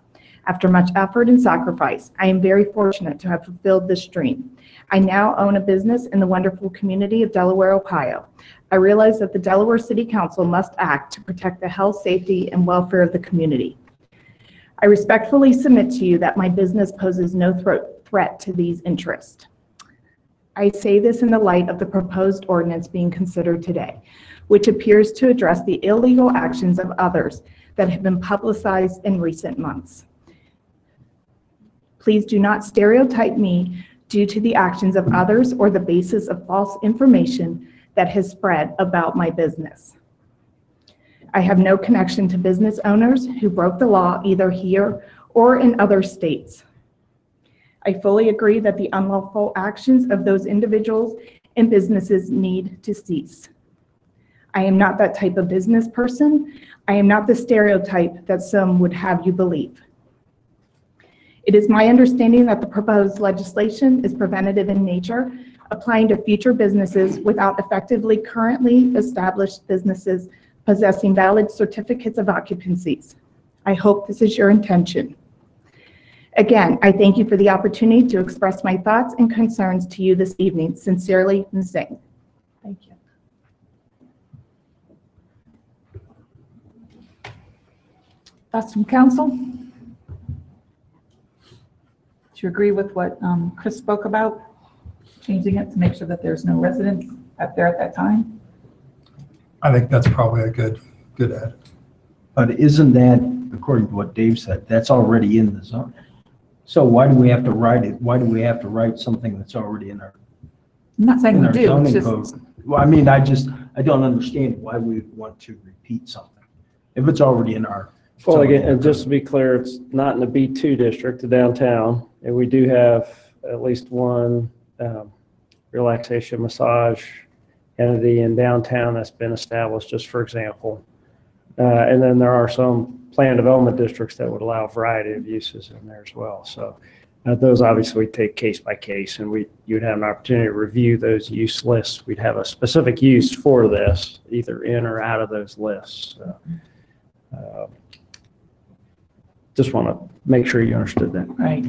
After much effort and sacrifice, I am very fortunate to have fulfilled this dream. I now own a business in the wonderful community of Delaware, Ohio. I realize that the Delaware City Council must act to protect the health, safety, and welfare of the community. I respectfully submit to you that my business poses no threat to these interests. I say this in the light of the proposed ordinance being considered today, which appears to address the illegal actions of others that have been publicized in recent months. Please do not stereotype me due to the actions of others or the basis of false information that has spread about my business. I have no connection to business owners who broke the law either here or in other states. I fully agree that the unlawful actions of those individuals and businesses need to cease. I am not that type of business person. I am not the stereotype that some would have you believe. It is my understanding that the proposed legislation is preventative in nature, applying to future businesses without effectively currently established businesses possessing valid certificates of occupancies. I hope this is your intention. Again, I thank you for the opportunity to express my thoughts and concerns to you this evening. Sincerely, Ms. Zhang. Thank you. Thoughts from council? Do you agree with what Chris spoke about? Changing it to make sure that there's no residents out there at that time? I think that's probably a good add. But isn't that, according to what Dave said, that's already in the zone? So why do we have to write it? Why do we have to write something that's already in our I'm not saying we do, it's zoning just, code? Well, I mean, I don't understand why we would want to repeat something if it's already in our. Well, again, and just to be clear, it's not in the B2 district, the downtown, and we do have at least one relaxation massage entity in downtown that's been established, just for example. And then there are some planned development districts that would allow a variety of uses in there as well. So those obviously take case by case, and you'd have an opportunity to review those use lists. We'd have a specific use for this, either in or out of those lists. So, just want to make sure you understood that. right.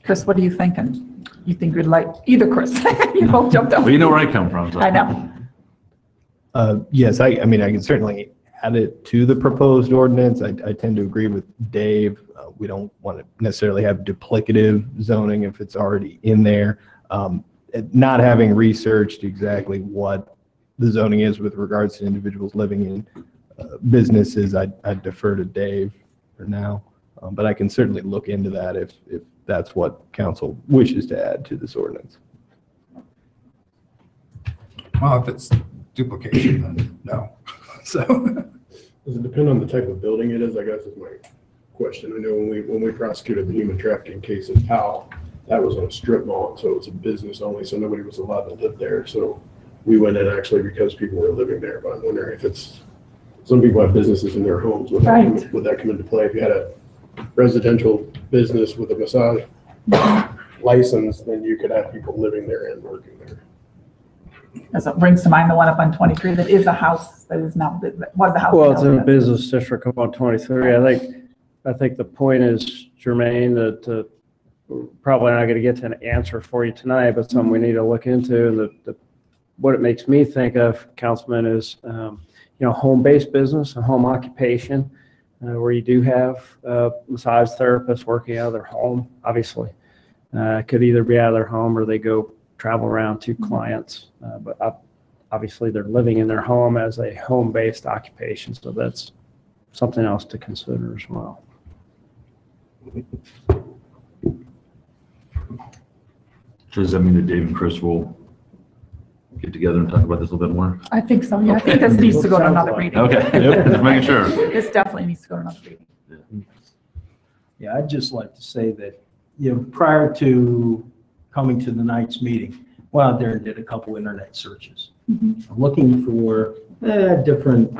Chris, what are you thinking? You think you'd like, either Chris, you both jumped up. Well, you know where I come from. So. I know. Yes, I mean, I can certainly add it to the proposed ordinance. I tend to agree with Dave. We don't want to necessarily have duplicative zoning if it's already in there. Not having researched exactly what the zoning is with regards to individuals living in businesses, I defer to Dave for now. But I can certainly look into that if that's what council wishes to add to this ordinance. Well, if it's duplication, then no. So, Does it depend on the type of building it is, I guess is my question. I know when we prosecuted the human trafficking case in Powell, that was on a strip mall, so it was a business only, so nobody was allowed to live there. So we went in actually because people were living there, but I'm wondering if some people have businesses in their homes. Would that come into play? If you had a residential business with a massage license, then you could have people living there and working there. As it brings to mind the one up on 23 that is a house that is now, that was a house. Well, it's in a business district up on 23. I think the point is, Jermaine, that we're probably not going to get to an answer for you tonight, but something we need to look into. And what it makes me think of, Councilman, is home-based business and home occupation, where you do have massage therapists working out of their home. Obviously, it could either be out of their home or they go travel around to clients, but obviously they're living in their home as a home-based occupation, so that's something else to consider as well. So does that mean that Dave and Chris will get together and talk about this a little bit more? I think so, yeah. I think this needs to go to another reading. Okay, yep, just making sure. This definitely needs to go to another reading. Yeah, I'd just like to say that, prior to coming to the night's meeting, went out there and did a couple internet searches, looking for different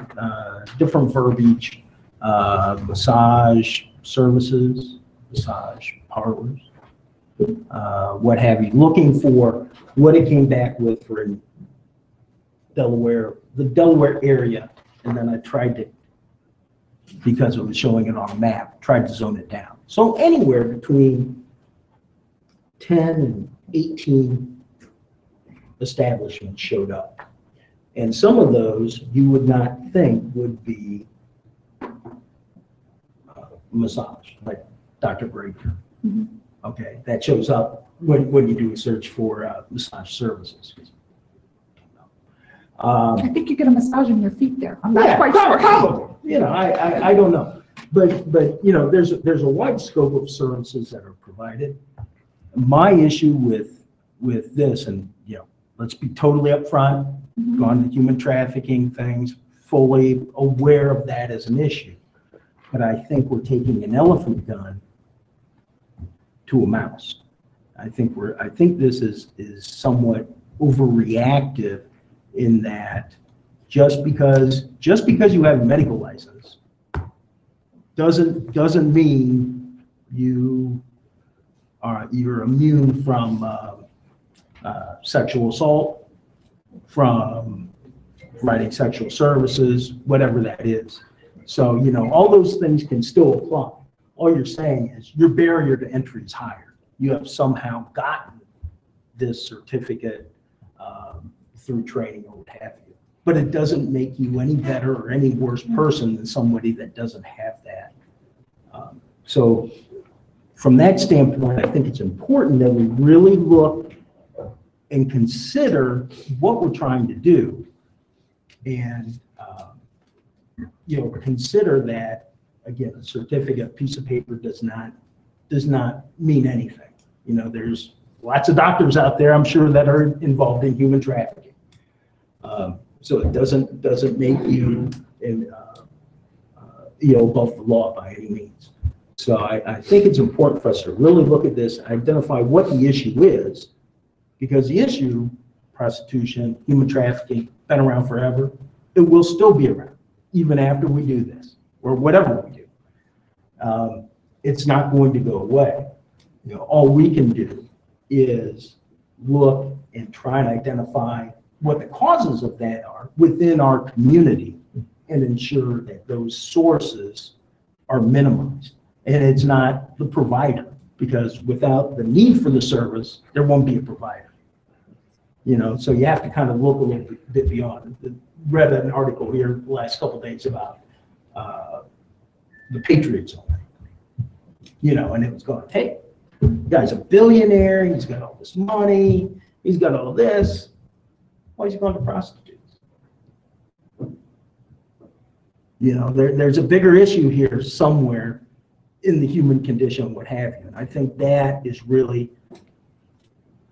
verbiage, massage services, massage parlors, what have you, looking for what it came back with for Delaware, the Delaware area, and then I tried to, because it was showing it on a map, tried to zone it down. So anywhere between 10 and 18 establishments showed up. And some of those you would not think would be massage, like Dr. Breaker. Okay, that shows up when you do a search for massage services. I think you get a massage in your feet there. I'm not quite sure. Probably. I don't know. But there's a wide scope of services that are provided. My issue with this, and let's be totally upfront, gone to human trafficking things, fully aware of that as an issue. But I think we're taking an elephant gun to a mouse. I think this is somewhat overreactive in that just because you have a medical license doesn't mean you're immune from sexual assault, from providing sexual services, whatever that is. So, all those things can still apply. All you're saying is your barrier to entry is higher. You have somehow gotten this certificate through training or what have you. But it doesn't make you any better or any worse person than somebody that doesn't have that. So from that standpoint, I think it's important that we really look and consider what we're trying to do, and consider that, again, a certificate, piece of paper does not mean anything. There's lots of doctors out there, I'm sure, that are involved in human trafficking. So it doesn't make you above the law by any means. So I think it's important for us to really look at this, identify what the issue is, because the issue, prostitution, human trafficking, been around forever. It will still be around, even after we do this, or whatever we do. It's not going to go away. All we can do is look and try and identify what the causes of that are within our community and ensure that those sources are minimized. And it's not the provider, because without the need for the service, there won't be a provider. So you have to kind of look a little bit beyond. I read an article here the last couple of days about the Patriot Zone. And it was going, hey, the guy's a billionaire, he's got all this money, he's got all this. Why is he going to prostitutes? There's a bigger issue here somewhere in the human condition, what have you. And I think that is really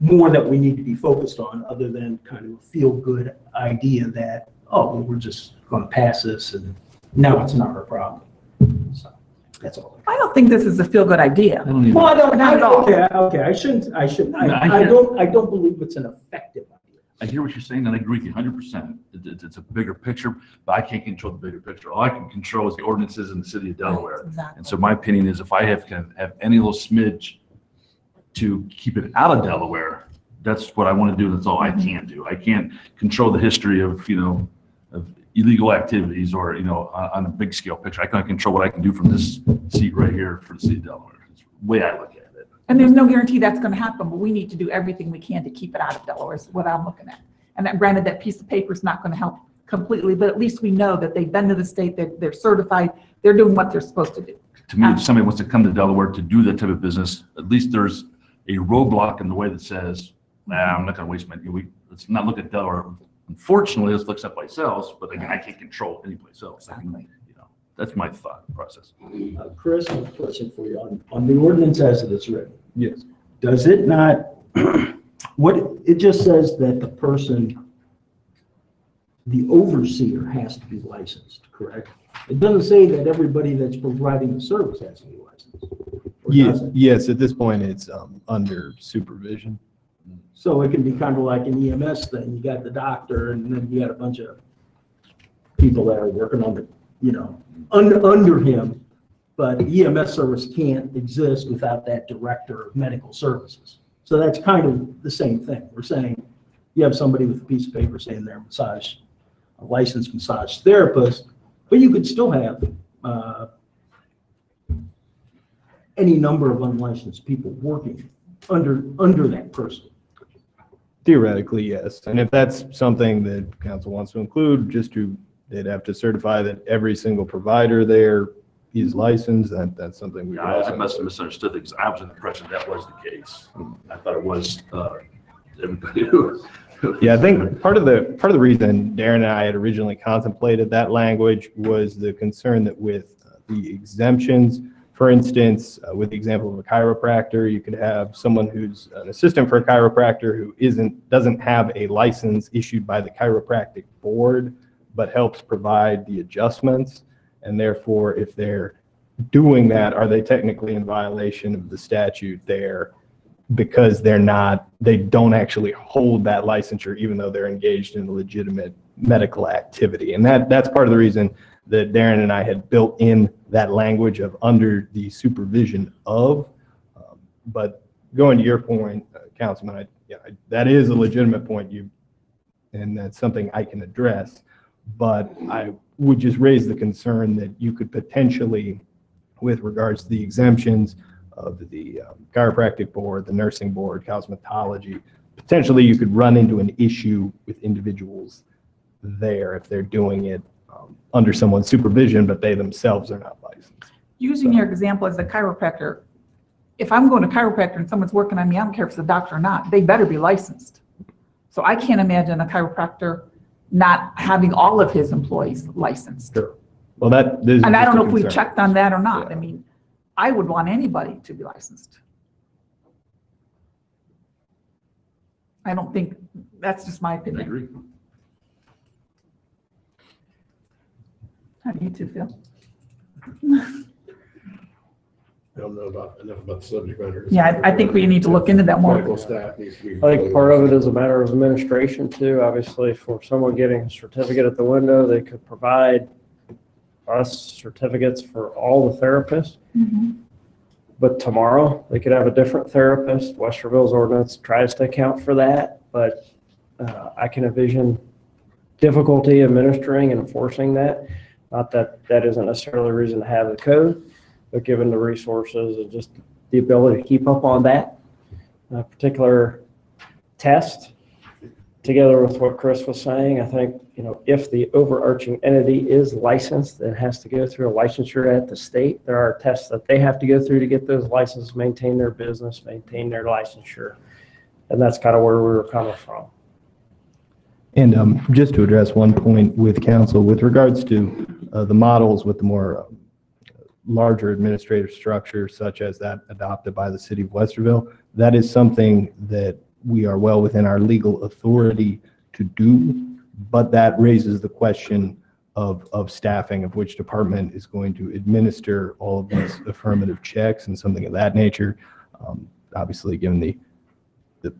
more that we need to be focused on, other than kind of a feel-good idea that, oh, well, we're just going to pass this and now it's not our problem. So that's all. I don't think this is a feel-good idea. Well, I don't, Not at all. okay, I don't believe it's an effective idea. I hear what you're saying, and I agree with you 100%. It's a bigger picture, but I can't control the bigger picture. All I can control is the ordinances in the city of Delaware. Exactly. And so my opinion is if I can have any little smidge to keep it out of Delaware, that's what I want to do. That's all I can do. I can't control the history of, of illegal activities or, on a big scale picture. I can control what I can do from this seat right here for the city of Delaware. It's the way I look at it. And there's no guarantee that's going to happen, but we need to do everything we can to keep it out of Delaware is what I'm looking at. And that, granted, that piece of paper is not going to help completely, but at least we know that they've been to the state, they're certified, they're doing what they're supposed to do. To me, if somebody wants to come to Delaware to do that type of business, at least there's a roadblock in the way that says, I'm not going to waste my, let's not look at Delaware. Unfortunately, let's look someplace else, but again, I can't control any place else. That's my thought process. Chris, I have a question for you on the ordinance as it is written. Yes. Does it not, it just says that the person, the overseer has to be licensed, correct? It doesn't say that everybody that's providing the service has to be licensed. Yes, at this point, it's under supervision. So it can be kind of like an EMS thing. You got the doctor and then you got a bunch of people that are working on the, under him. But the EMS service can't exist without that director of medical services. So that's kind of the same thing. We're saying you have somebody with a piece of paper saying they're a licensed massage therapist, but you could still have any number of unlicensed people working under that person. Theoretically, yes. And if that's something that council wants to include, they'd have to certify that every single provider there is licensed. That's something we. I must have misunderstood because I was in the impression that was the case. I thought it was everybody who. Yeah, I think part of the reason Darren and I had originally contemplated that language was the concern that with the exemptions, for instance, with the example of a chiropractor, you could have someone who's an assistant for a chiropractor who doesn't have a license issued by the chiropractic board, but helps provide the adjustments. And therefore, if they're doing that, are they technically in violation of the statute there? Because they don't actually hold that licensure, even though they're engaged in a legitimate medical activity. And that's part of the reason that Darren and I had built in that language of under the supervision of. But going to your point, Councilman, that is a legitimate point, and that's something I can address. But I would just raise the concern that you could potentially, with regards to the exemptions of the chiropractic board, the nursing board, cosmetology, potentially you could run into an issue with individuals there if they're doing it under someone's supervision, but they themselves are not licensed. Using your example as a chiropractor, if I'm going to chiropractor and someone's working on me, I don't care if it's a doctor or not, they better be licensed. So I can't imagine a chiropractor not having all of his employees licensed. Sure. Well, and I don't know if we checked on that or not. Yeah. I mean, I would want anybody to be licensed. I don't think, that's just my opinion. I agree. How do you two feel? I don't know enough about the subject matter. Yeah, I think we need to look into that more. Medical staff needs to be. I think part of it is a matter of administration too. Obviously, for someone getting a certificate at the window, they could provide us certificates for all the therapists. Mm-hmm. But tomorrow, they could have a different therapist. Westerville's ordinance tries to account for that, but I can envision difficulty administering and enforcing that. Not that that isn't necessarily a reason to have the code, but given the resources and just the ability to keep up on that particular test, together with what Chris was saying, I think, if the overarching entity is licensed and has to go through a licensure at the state, there are tests that they have to go through to get those licenses, maintain their business, maintain their licensure. And that's kind of where we were coming from. And just to address one point with council, with regards to the models with the more larger administrative structure such as that adopted by the city of Westerville, that is something that we are well within our legal authority to do, but that raises the question of staffing, of which department is going to administer all of these affirmative checks and something of that nature. Obviously, given the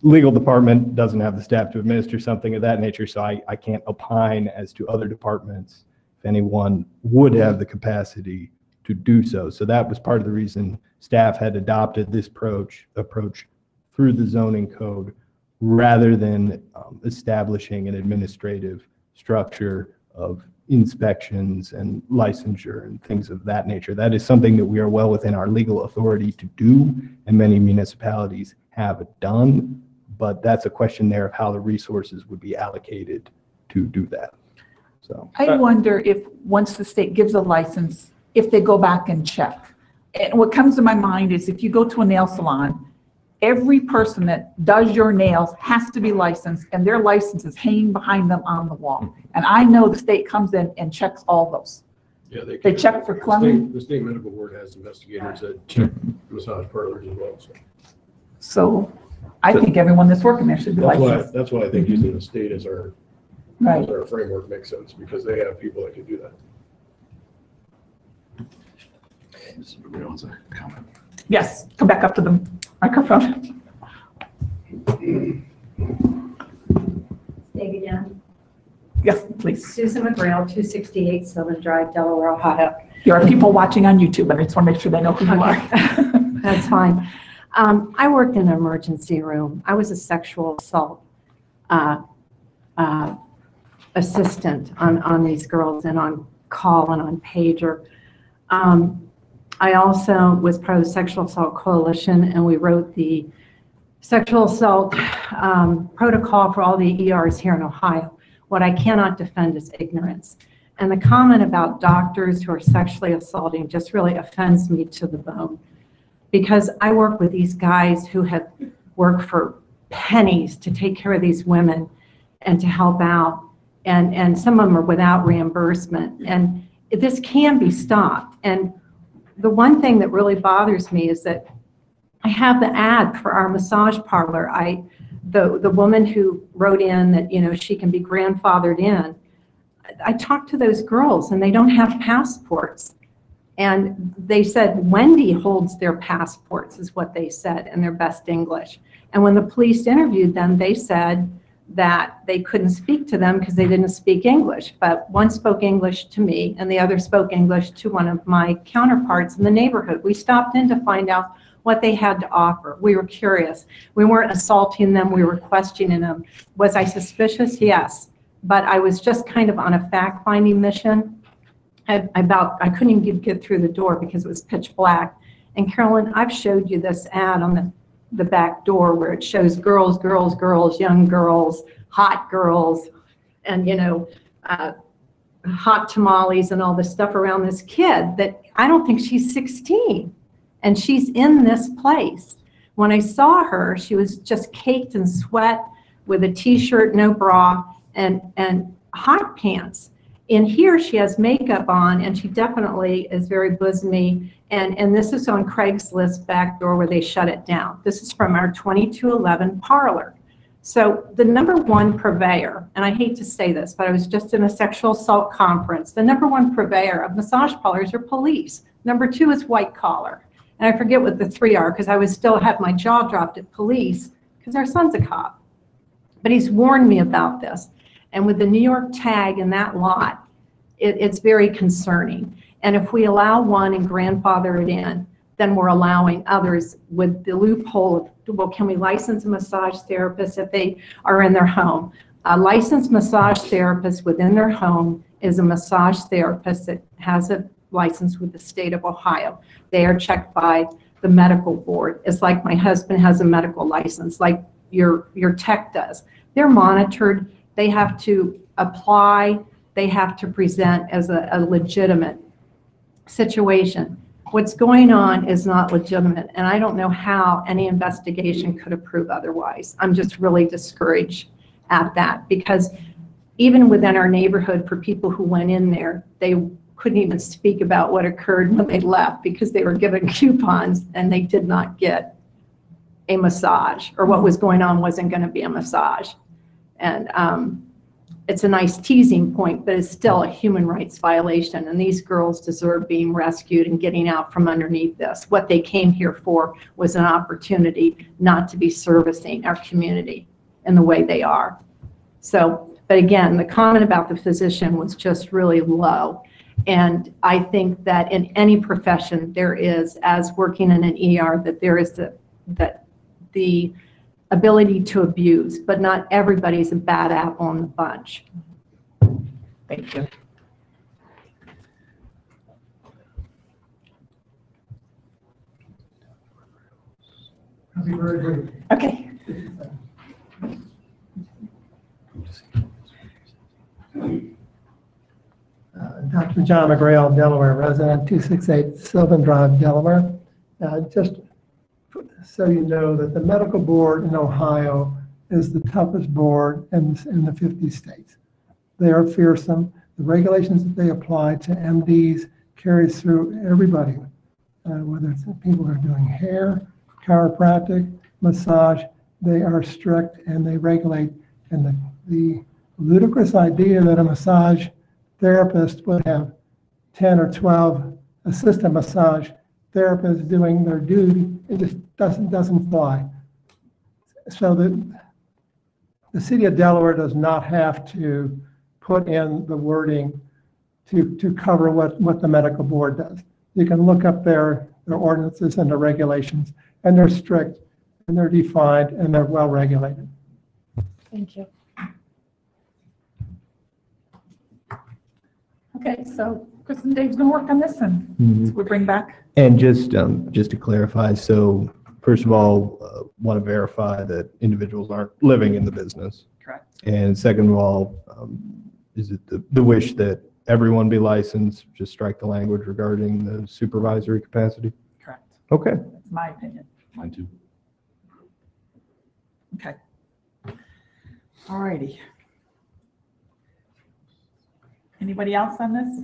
legal department doesn't have the staff to administer something of that nature, so I can't opine as to other departments if anyone would have the capacity to do so. So that was part of the reason staff had adopted this approach through the zoning code rather than establishing an administrative structure of inspections and licensure and things of that nature. That is something that we are well within our legal authority to do, and many municipalities have done, but that's a question there of how the resources would be allocated to do that. So I wonder if, once the state gives a license, if they go back and check. And what comes to my mind is if you go to a nail salon, every person that does your nails has to be licensed, and their license is hanging behind them on the wall. And I know the state comes in and checks all those. Yeah, They check for plumbing. The state medical board has investigators that check massage parlors as well, so. So I think everyone that's working there should be licensed. That's why I think using the state as our framework makes sense, because they have people that can do that. Mr. Gabriel wants a comment. Yes, come back up to the microphone. State again. Yes, please. Susan McGrail, 268 Sylvan Drive, Delaware, Ohio. There are people watching on YouTube, and I just want to make sure they know who you are. That's fine. I worked in an emergency room. I was a sexual assault assistant on these girls and on call and on pager. I also was part of the Sexual Assault Coalition, and we wrote the sexual assault protocol for all the ERs here in Ohio. What I cannot defend is ignorance. And the comment about doctors who are sexually assaulting just really offends me to the bone. Because I work with these guys who have worked for pennies to take care of these women and to help out. And some of them are without reimbursement. And this can be stopped. And the one thing that really bothers me is that I have the ad for our massage parlor. The woman who wrote in that, you know, she can be grandfathered in. I talked to those girls and they don't have passports. And they said Wendy holds their passports is what they said in their best English. And when the police interviewed them, they said that they couldn't speak to them because they didn't speak English. But one spoke English to me and the other spoke English to one of my counterparts in the neighborhood. We stopped in to find out what they had to offer. We were curious. We weren't assaulting them. We were questioning them. Was I suspicious? Yes. But I was just kind of on a fact-finding mission. I couldn't even get through the door because it was pitch black. And Carolyn, I've showed you this ad on the back door where it shows girls, girls, girls, young girls, hot girls, and, you know, hot tamales and all this stuff around this kid that I don't think she's 16. And she's in this place. When I saw her, she was just caked in sweat with a t-shirt, no bra, and hot pants. In here, she has makeup on, and she definitely is very bosomy. And this is on Craigslist back door where they shut it down. This is from our 2211 parlor. So the number one purveyor, and I hate to say this, but I was just in a sexual assault conference. The number one purveyor of massage parlors are police. Number two is white collar. And I forget what the three are because I would still have my jaw dropped at police because our son's a cop. But he's warned me about this. And with the New York tag in that lot, it's very concerning. And if we allow one and grandfather it in, then we're allowing others with the loophole of, well, can we license a massage therapist if they are in their home? A licensed massage therapist within their home is a massage therapist that has a license with the state of Ohio. They are checked by the medical board. It's like my husband has a medical license, like your tech does. They're monitored. They have to apply. They have to present as a legitimate situation. What's going on is not legitimate, and I don't know how any investigation could prove otherwise. I'm just really discouraged at that because even within our neighborhood, for people who went in there, they couldn't even speak about what occurred when they left because they were given coupons and they did not get a massage, or what was going on wasn't going to be a massage. And it's a nice teasing point, but it's still a human rights violation. And these girls deserve being rescued and getting out from underneath this. What they came here for was an opportunity not to be servicing our community in the way they are. So, but again, the comment about the physician was just really low. And I think that in any profession there is, as working in an ER, that there is the ability to abuse, but not everybody's a bad apple in the bunch. Thank you. Okay. Dr. John McGrail, Delaware resident, 268 Sylvan Drive, Delaware. Just so you know that the medical board in Ohio is the toughest board in the 50 states. They are fearsome. The regulations that they apply to MDs carries through everybody, whether it's people who are doing hair, chiropractic, massage. They are strict and they regulate. And the ludicrous idea that a massage therapist would have 10 or 12 assistant massage therapists doing their duty, it just doesn't fly. So the city of Delaware does not have to put in the wording to cover what the medical board does. You can look up their ordinances and their regulations, and they're strict, and they're defined, and they're well regulated. Thank you. Okay, so Chris and Dave's gonna work on this and we'll bring back. And just to clarify, so first of all, want to verify that individuals aren't living in the business. Correct. And second of all, is it the wish that everyone be licensed, just strike the language regarding the supervisory capacity? Correct. Okay. That's my opinion. Mine too. Okay. All righty. Anybody else on this?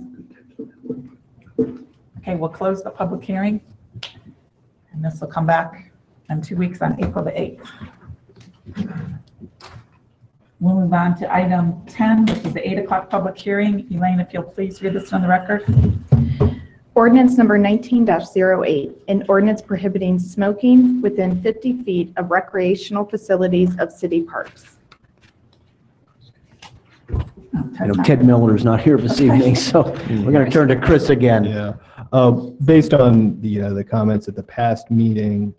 Okay, we'll close the public hearing. And this will come back in 2 weeks on April the 8th. We'll move on to item 10, which is the 8 o'clock public hearing. Elaine, if you'll please read this on the record. Ordinance number 19-08, an ordinance prohibiting smoking within 50 feet of recreational facilities of city parks. Ted Miller is not here this evening, so we're going to turn to Chris again. Yeah. Based on the comments at the past meeting,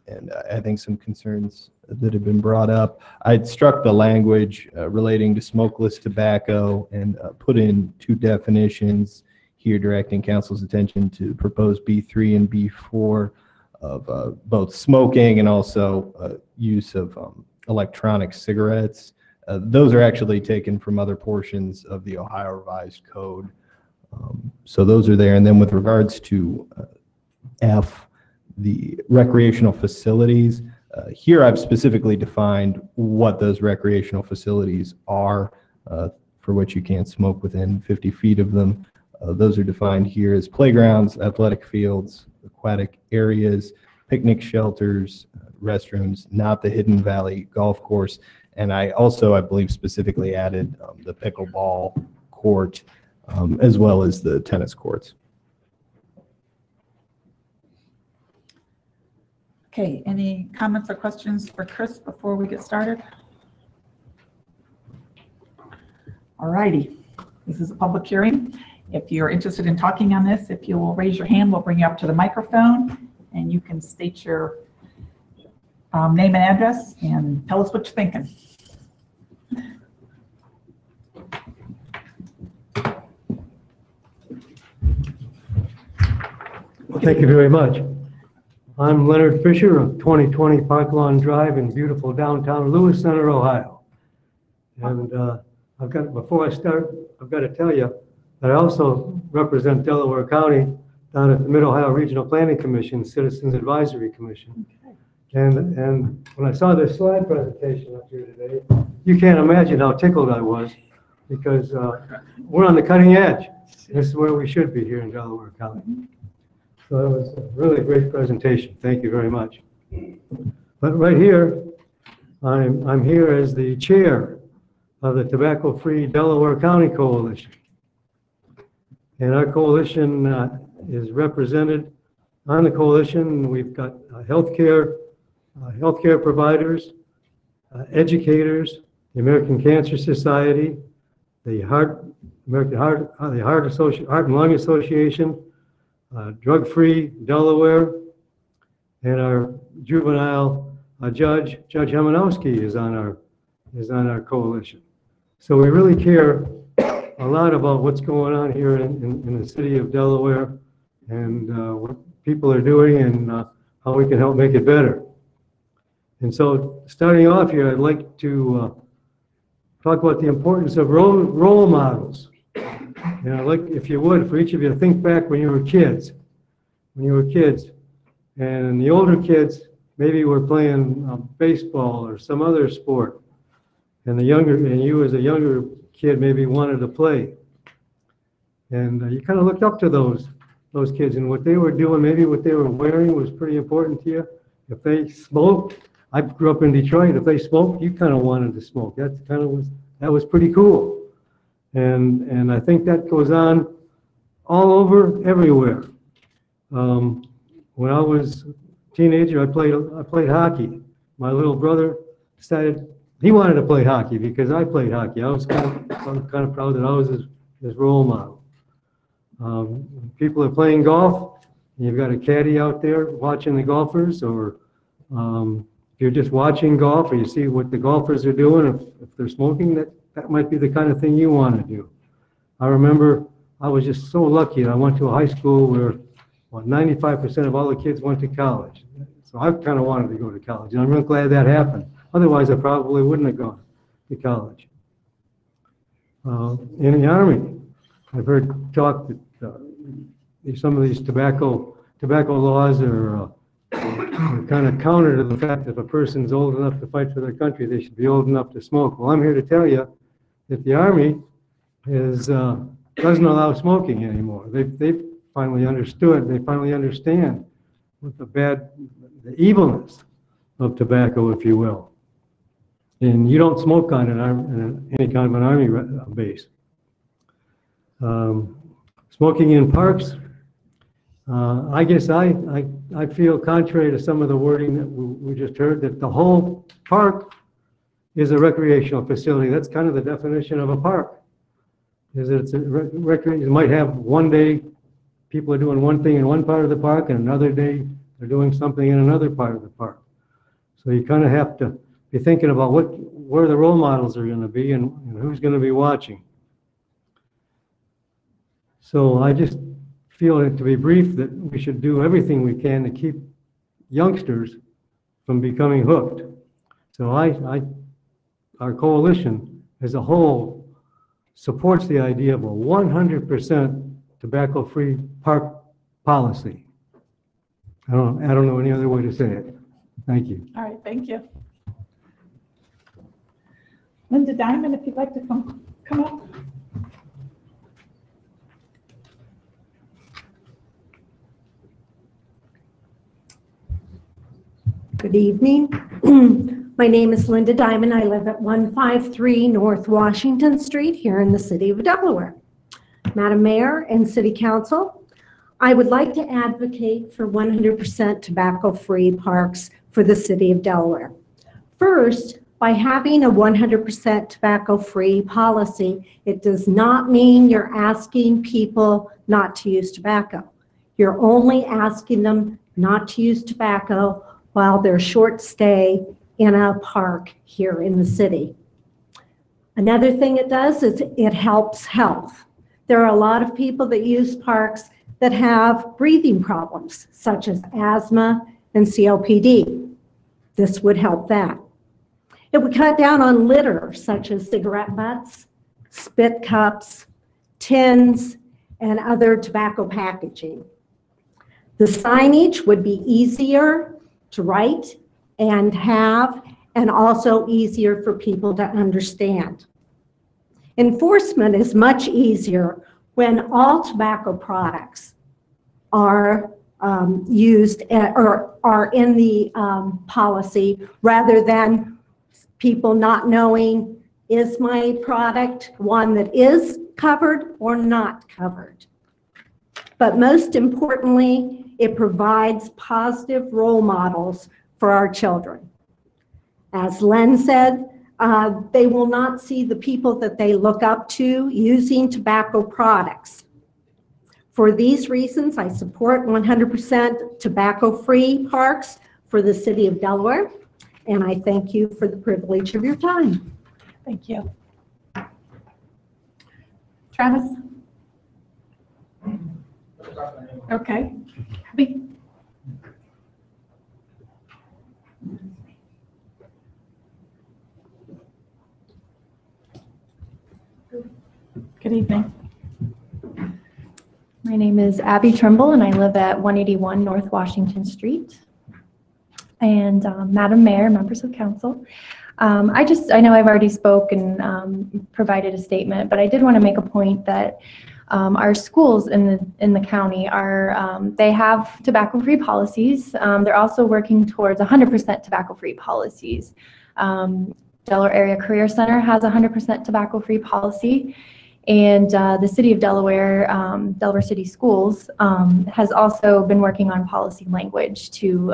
and I think some concerns that have been brought up, I'd struck the language relating to smokeless tobacco and put in 2 definitions here directing council's attention to proposed B3 and B4 of both smoking and also use of electronic cigarettes. Those are actually taken from other portions of the Ohio Revised Code. So those are there. And then with regards to F, the recreational facilities, here I've specifically defined what those recreational facilities are for which you can't smoke within 50 feet of them. Those are defined here as playgrounds, athletic fields, aquatic areas, picnic shelters, restrooms, not the Hidden Valley Golf Course. And I also, I believe, specifically added the pickleball court as well as the tennis courts. Okay, any comments or questions for Chris before we get started? All righty, this is a public hearing. If you're interested in talking on this, if you will raise your hand, we'll bring you up to the microphone and you can state your name and address and tell us what you're thinking. Thank you very much. I'm Leonard Fisher of 2020 Park Lawn Drive in beautiful downtown Lewis Center, Ohio. And before I start, I've got to tell you that I also represent Delaware County down at the Mid-Ohio Regional Planning Commission, Citizens Advisory Commission. And when I saw this slide presentation up here today, you can't imagine how tickled I was because we're on the cutting edge. This is where we should be here in Delaware County. So that was a really great presentation. Thank you very much. But right here, I'm here as the chair of the Tobacco Free Delaware County Coalition. And our coalition is represented on the coalition. We've got healthcare providers, educators, the American Cancer Society, the American Heart and Lung Association, Drug Free Delaware, and our juvenile judge, Judge Hemanowski, is on our coalition. So we really care a lot about what's going on here in the city of Delaware and what people are doing and how we can help make it better. And so starting off here, I'd like to talk about the importance of role models. And I'd like, if you would, for each of you to think back when you were kids. And the older kids maybe were playing baseball or some other sport. And you as a younger kid maybe wanted to play. And you kind of looked up to those kids and what they were doing, maybe what they were wearing was pretty important to you. If they smoked, I grew up in Detroit, if they smoked, you kind of wanted to smoke. That was pretty cool. And I think that goes on all over, everywhere. When I was a teenager, I played hockey. My little brother decided he wanted to play hockey because I played hockey. I was kind of proud that I was his role model. People are playing golf. You've got a caddy out there watching the golfers, or if you're just watching golf or you see what the golfers are doing, if they're smoking, that might be the kind of thing you want to do. I remember I was just so lucky that I went to a high school where 95% of all the kids went to college. So I kind of wanted to go to college, and I'm real glad that happened. Otherwise, I probably wouldn't have gone to college. In the Army, I've heard talk that some of these tobacco laws are kind of counter to the fact that if a person's old enough to fight for their country, they should be old enough to smoke. Well, I'm here to tell you that the Army doesn't allow smoking anymore. They've finally understood, they finally understand what the evilness of tobacco, if you will. And you don't smoke on any kind of an Army base. Smoking in parks, I guess I feel contrary to some of the wording that we just heard, that the whole park is a recreational facility. That's kind of the definition of a park. Is that it's a recreation. You might have one day people are doing one thing in one part of the park, and another day they're doing something in another part of the park. So you kind of have to be thinking about where the role models are going to be and who's going to be watching. So I just feel, to be brief, that we should do everything we can to keep youngsters from becoming hooked. So our coalition as a whole supports the idea of a 100% tobacco-free park policy. I don't know any other way to say it. Thank you. All right, thank you. Linda Diamond, if you'd like to come up. Good evening. My name is Linda Diamond. I live at 153 North Washington Street here in the city of Delaware. Madam Mayor and City Council, I would like to advocate for 100% tobacco-free parks for the city of Delaware. First, by having a 100% tobacco-free policy, it does not mean you're asking people not to use tobacco. You're only asking them not to use tobacco while they're short stay in a park here in the city. Another thing it does is it helps health. There are a lot of people that use parks that have breathing problems, such as asthma and COPD. This would help that. It would cut down on litter, such as cigarette butts, spit cups, tins, and other tobacco packaging. The signage would be easier to write and have, and also easier for people to understand. Enforcement is much easier when all tobacco products are used or are in the policy, rather than people not knowing, is my product one that is covered or not covered? But most importantly, it provides positive role models for our children. As Len said, they will not see the people that they look up to using tobacco products. For these reasons, I support 100% tobacco-free parks for the city of Delaware, and I thank you for the privilege of your time. Thank you. Travis? Okay. Abby? Good evening. My name is Abby Trimble, and I live at 181 North Washington Street. And Madam Mayor, members of council, I know I've already spoken and provided a statement, but I did want to make a point that our schools in the county they have tobacco-free policies. They're also working towards 100% tobacco-free policies. Delaware Area Career Center has a 100% tobacco-free policy. And the city of Delaware, Delaware City Schools, has also been working on policy language to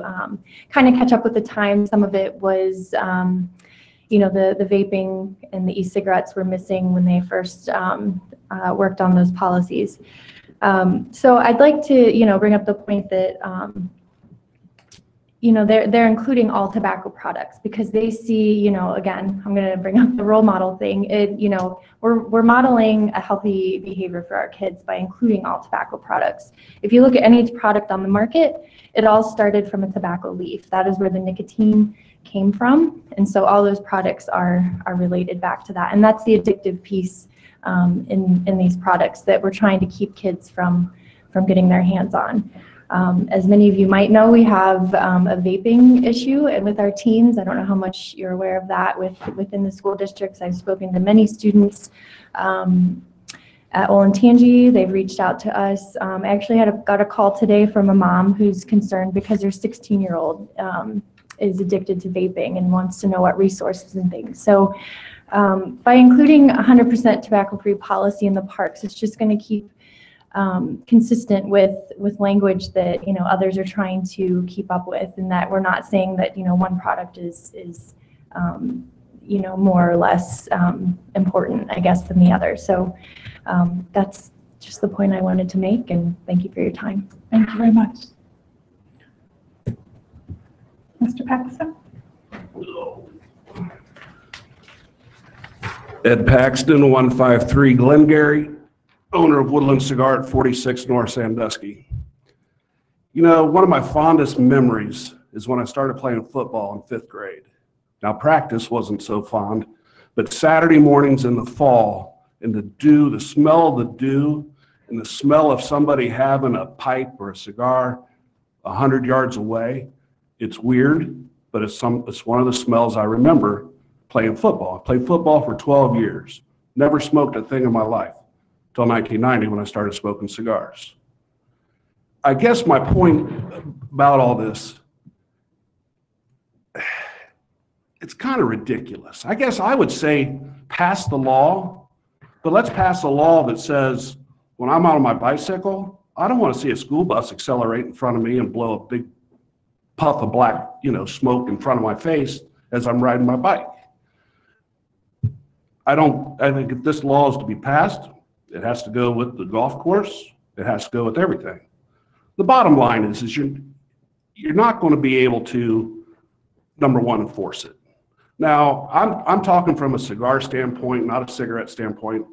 kind of catch up with the times. Some of it was, the vaping and the e-cigarettes were missing when they first worked on those policies. So I'd like to, bring up the point that, they're including all tobacco products because they see, again, I'm going to bring up the role model thing. We're modeling a healthy behavior for our kids by including all tobacco products. If you look at any product on the market, it all started from a tobacco leaf. That is where the nicotine came from. And so all those products are related back to that. And that's the addictive piece in these products that we're trying to keep kids from getting their hands on. As many of you might know, we have a vaping issue with our teens. I don't know how much you're aware of that within the school districts. I've spoken to many students at Olentangy. They've reached out to us. I actually got a call today from a mom who's concerned because their 16-year-old is addicted to vaping and wants to know what resources and things. So by including 100% tobacco-free policy in the parks, it's just going to keep consistent with language that others are trying to keep up with, and that we're not saying that one product is more or less important, I guess, than the other. So that's just the point I wanted to make, and thank you for your time. Thank you very much. Mr. Paxton? Ed Paxton, 153 Glengarry, owner of Woodland Cigar at 46 North Sandusky. One of my fondest memories is when I started playing football in 5th grade. Now, practice wasn't so fond, but Saturday mornings in the fall, and the dew, the smell of the dew, and the smell of somebody having a pipe or a cigar 100 yards away, it's weird, but it's one of the smells I remember playing football. I played football for 12 years, never smoked a thing in my life. Until 1990 when I started smoking cigars. I guess my point about all this, it's kind of ridiculous. I guess I would say pass the law, but let's pass a law that says when I'm out on my bicycle, I don't want to see a school bus accelerate in front of me and blow a big puff of black, smoke in front of my face as I'm riding my bike. I think if this law is to be passed, it has to go with the golf course. It has to go with everything. The bottom line is you're not going to be able to, number one, enforce it. Now, I'm talking from a cigar standpoint, not a cigarette standpoint.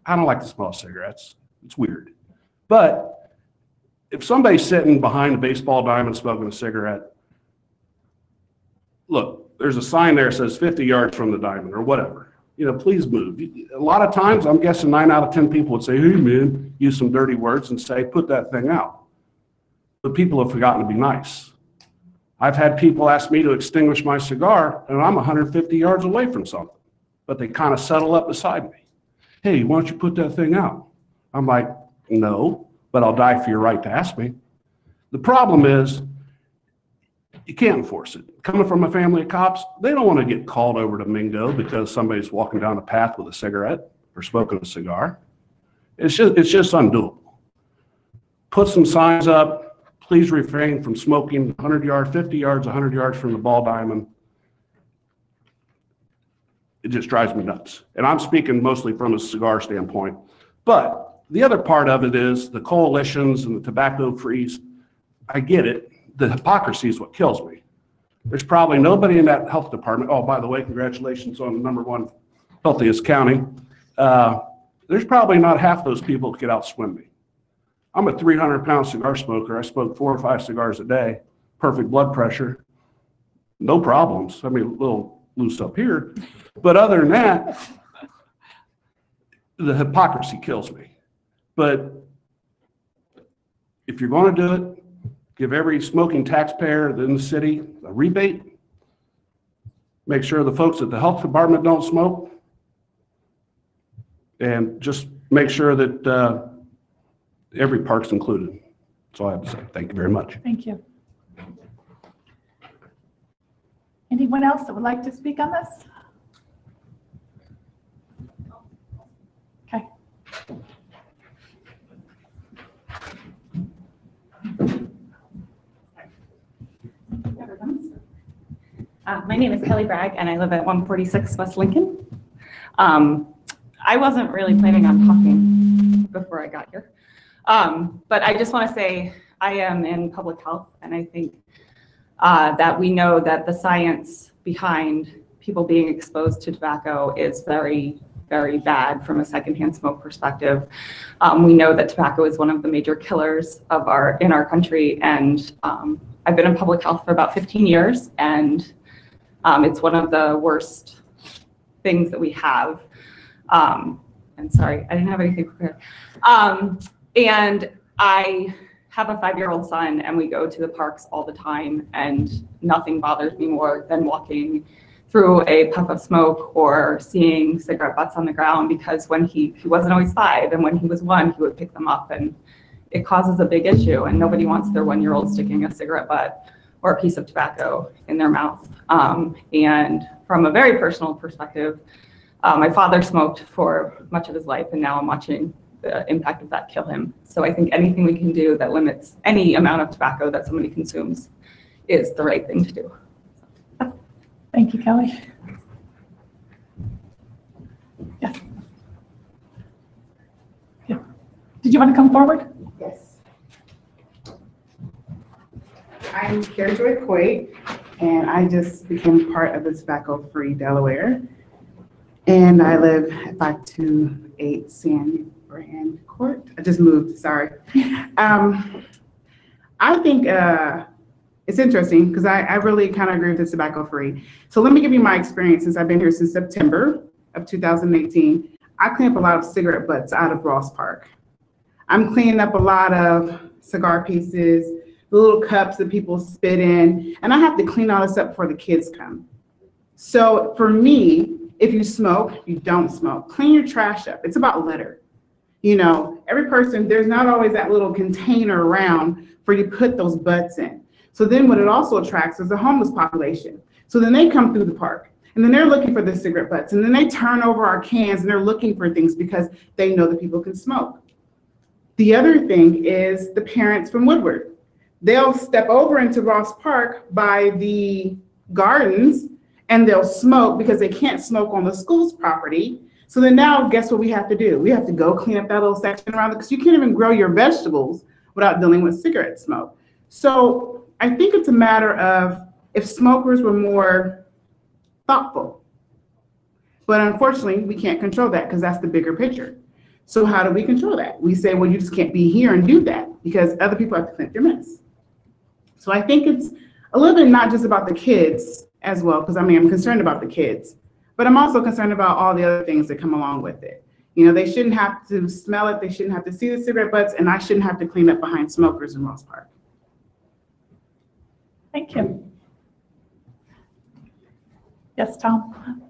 I don't like the smell of cigarettes. It's weird. But if somebody's sitting behind a baseball diamond smoking a cigarette, look, there's a sign there that says 50 yards from the diamond or whatever. Please move. A lot of times, I'm guessing 9 out of 10 people would say, hey, man, use some dirty words and say, put that thing out. But people have forgotten to be nice. I've had people ask me to extinguish my cigar, and I'm 150 yards away from something. But they kind of settle up beside me. Hey, why don't you put that thing out? I'm like, no, but I'll die for your right to ask me. The problem is, you can't enforce it. Coming from a family of cops, they don't want to get called over to Mingo because somebody's walking down the path with a cigarette or smoking a cigar. It's just undoable. Put some signs up. Please refrain from smoking 100 yards, 50 yards, 100 yards from the ball diamond. It just drives me nuts. And I'm speaking mostly from a cigar standpoint. But the other part of it is the coalitions and the tobacco frees. I get it. The hypocrisy is what kills me. There's probably nobody in that health department. Oh, by the way, congratulations on the #1 healthiest county. There's probably not half those people that could outswim me. I'm a 300-pound cigar smoker. I smoke 4 or 5 cigars a day, perfect blood pressure, no problems. I mean, a little loose up here. But other than that, the hypocrisy kills me. But if you're going to do it, give every smoking taxpayer in the city a rebate. Make sure the folks at the health department don't smoke. And just make sure that every park's included. That's all I have to say. Thank you very much. Thank you. Anyone else that would like to speak on this? Okay. My name is Kelly Bragg, and I live at 146 West Lincoln. I wasn't really planning on talking before I got here, but I just want to say I am in public health, and I think that we know that the science behind people being exposed to tobacco is very, very bad from a secondhand smoke perspective. We know that tobacco is one of the major killers of in our country, and I've been in public health for about 15 years, and it's one of the worst things that we have. And sorry, I didn't have anything prepared. And I have a 5-year-old son, and we go to the parks all the time, and nothing bothers me more than walking through a puff of smoke or seeing cigarette butts on the ground, because when he wasn't always 5, and when he was 1, he would pick them up, and it causes a big issue, and nobody wants their 1-year-old sticking a cigarette butt or a piece of tobacco in their mouth. And from a very personal perspective, my father smoked for much of his life, and now I'm watching the impact of that kill him. So I think anything we can do that limits any amount of tobacco that somebody consumes is the right thing to do. Thank you, Kelly. Yes. Yeah. Did you want to come forward? Yes. I'm Carrie Joy Coit, and I just became part of the Tobacco Free Delaware. And I live at 528 San Fran Court. I just moved, sorry. I think it's interesting because I really kind of agree with the tobacco free. So let me give you my experience since I've been here since September of 2018. I clean up a lot of cigarette butts out of Ross Park. I'm cleaning up a lot of cigar pieces, the little cups that people spit in, and I have to clean all this up before the kids come. So for me, if you smoke, you don't smoke, clean your trash up. It's about litter. You know, every person, there's not always that little container around for you to put those butts in. So then what it also attracts is the homeless population. So then they come through the park, and then they're looking for the cigarette butts, and then they turn over our cans and they're looking for things because they know that people can smoke. The other thing is the parents from Woodward. They'll step over into Ross Park by the gardens and they'll smoke because they can't smoke on the school's property. So then now guess what we have to do? We have to go clean up that little section around it because you can't even grow your vegetables without dealing with cigarette smoke. So I think it's a matter of if smokers were more thoughtful. But unfortunately, we can't control that because that's the bigger picture. So how do we control that? We say, well, you just can't be here and do that because other people have to clean up their mess. So I think it's a little bit not just about the kids as well, because I mean, I'm concerned about the kids, but I'm also concerned about all the other things that come along with it. You know, they shouldn't have to smell it. They shouldn't have to see the cigarette butts, and I shouldn't have to clean up behind smokers in Ross Park. Thank you. Yes, Tom.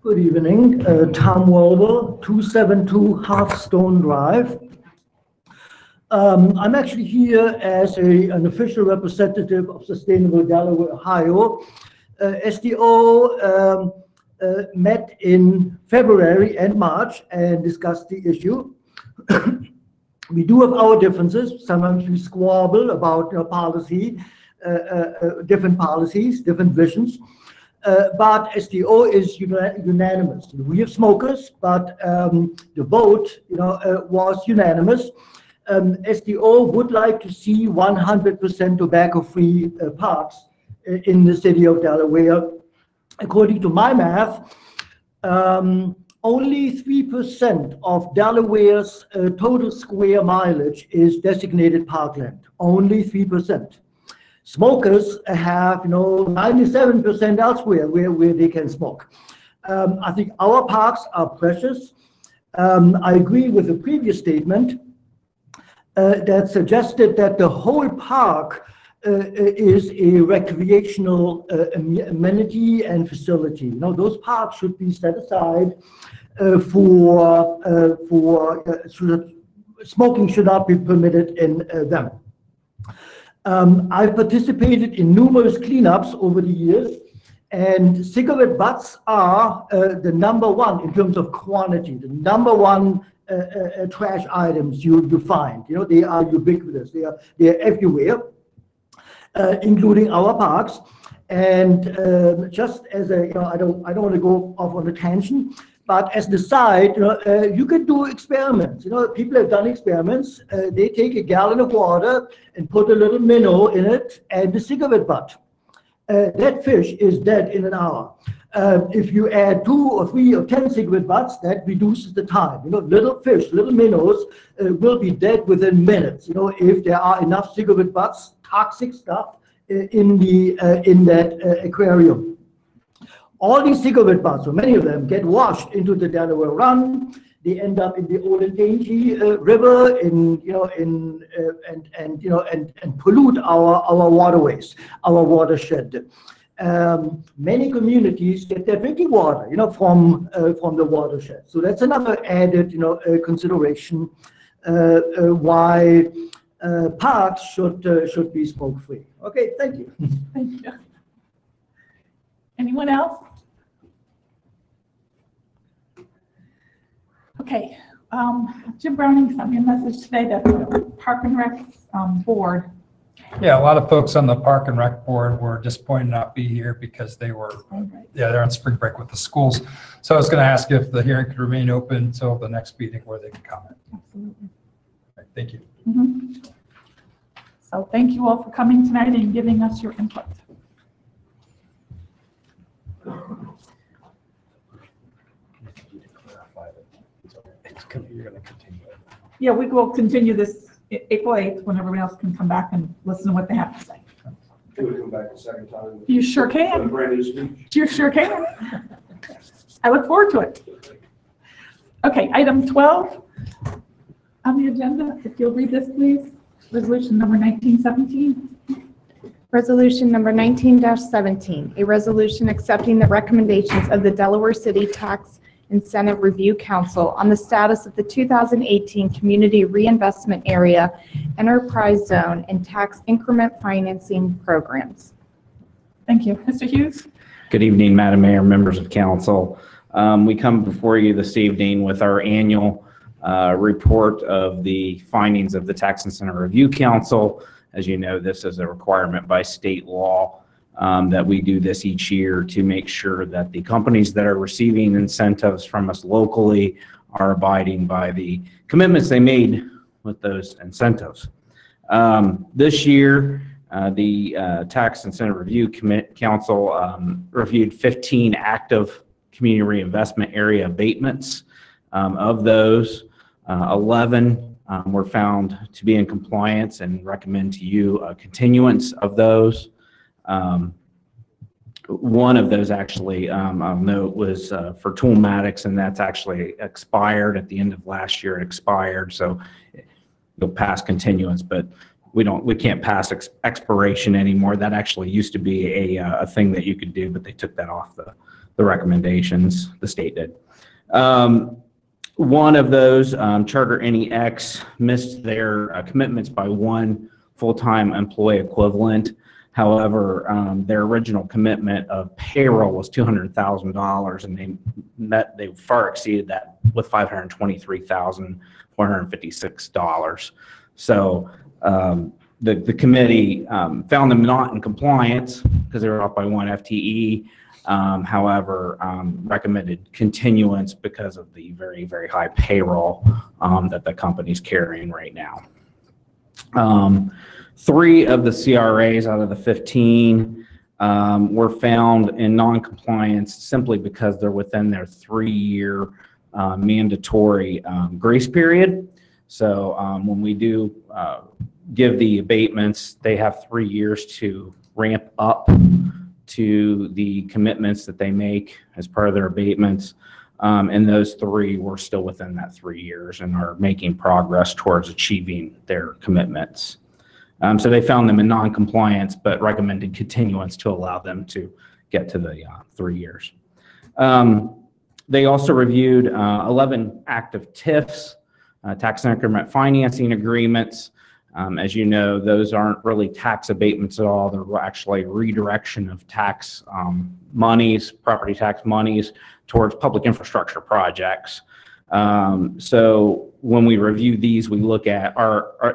Good evening, Tom Wolver, 272 Hearthstone Drive. I'm actually here as an official representative of Sustainable Delaware, Ohio. SDO met in February and March and discussed the issue. We do have our differences. Sometimes we squabble about policy, different policies, different visions. But SDO is unanimous. We have smokers, but the vote, was unanimous. SDO would like to see 100% tobacco-free parks in the city of Delaware. According to my math, only 3% of Delaware's total square mileage is designated parkland. Only 3%. Smokers have, 97% elsewhere where they can smoke. I think our parks are precious. I agree with the previous statement that suggested that the whole park is a recreational amenity and facility. Those parks should be set aside for smoking should not be permitted in them. I've participated in numerous cleanups over the years, and cigarette butts are the number one in terms of quantity, the number one trash items you find. They are ubiquitous. They are everywhere, including our parks. And just as I don't want to go off on a tangent, but as the side, you can do experiments. People have done experiments. They take a gallon of water and put a little minnow in it and a cigarette butt. That fish is dead in an hour. If you add 2 or 3 or 10 cigarette butts, that reduces the time. Little fish, little minnows will be dead within minutes. If there are enough cigarette butts, toxic stuff in that aquarium. All these cigarette butts, so many of them, get washed into the Delaware Run. They end up in the Olentangy River, and pollute our waterways, our watershed. Many communities get their drinking water, from the watershed. So that's another added, consideration why parks should be smoke-free. Okay, thank you. Thank you. Anyone else? Okay, Jim Browning sent me a message today that the Park and Rec board. Yeah, a lot of folks on the Park and Rec board were disappointed not be here because they were, they're on spring break with the schools. So I was going to ask if the hearing could remain open until the next meeting where they can comment. Absolutely. Right, thank you. Mm-hmm. So thank you all for coming tonight and giving us your input. You're going to continue it. Yeah, we will continue this April 8th when everyone else can come back and listen to what they have to say. Can we come back a second time? You sure can. For a brand new speech? You sure can. I look forward to it. Okay, item 12 on the agenda. If you'll read this, please. Resolution number 1917. Resolution number 19-17, a resolution accepting the recommendations of the Delaware City Tax Incentive Review Council on the status of the 2018 Community Reinvestment Area Enterprise Zone and Tax Increment Financing Programs. Thank you. Mr. Hughes? Good evening, Madam Mayor, members of council. We come before you this evening with our annual report of the findings of the Tax Incentive Review Council. As you know, this is a requirement by state law that we do this each year to make sure that the companies that are receiving incentives from us locally are abiding by the commitments they made with those incentives. This year, the Tax Incentive Review Council reviewed 15 active community reinvestment area abatements. Of those, 11 were found to be in compliance and recommend to you a continuance of those. One of those actually, I'll note, was for Toolmatics, and that's actually expired at the end of last year. It expired, so you'll pass continuance, but we can't pass expiration anymore. That actually used to be a thing that you could do, but they took that off the the recommendations, the state did. One of those, Charter NEX, missed their commitments by one full-time employee equivalent. However, their original commitment of payroll was $200,000, and they far exceeded that with $523,456. So the committee found them not in compliance because they were off by one FTE. However, recommended continuance because of the very, very high payroll that the company's carrying right now. 3 of the CRAs out of the 15 were found in non-compliance simply because they're within their 3-year mandatory grace period. So when we do give the abatements, they have 3 years to ramp up to the commitments that they make as part of their abatements. And those 3 were still within that 3 years and are making progress towards achieving their commitments. So they found them in non-compliance, but recommended continuance to allow them to get to the 3 years. They also reviewed 11 active TIFs, tax increment financing agreements. As you know, those aren't really tax abatements at all. They're actually redirection of tax monies, property tax monies towards public infrastructure projects. So when we review these, we look at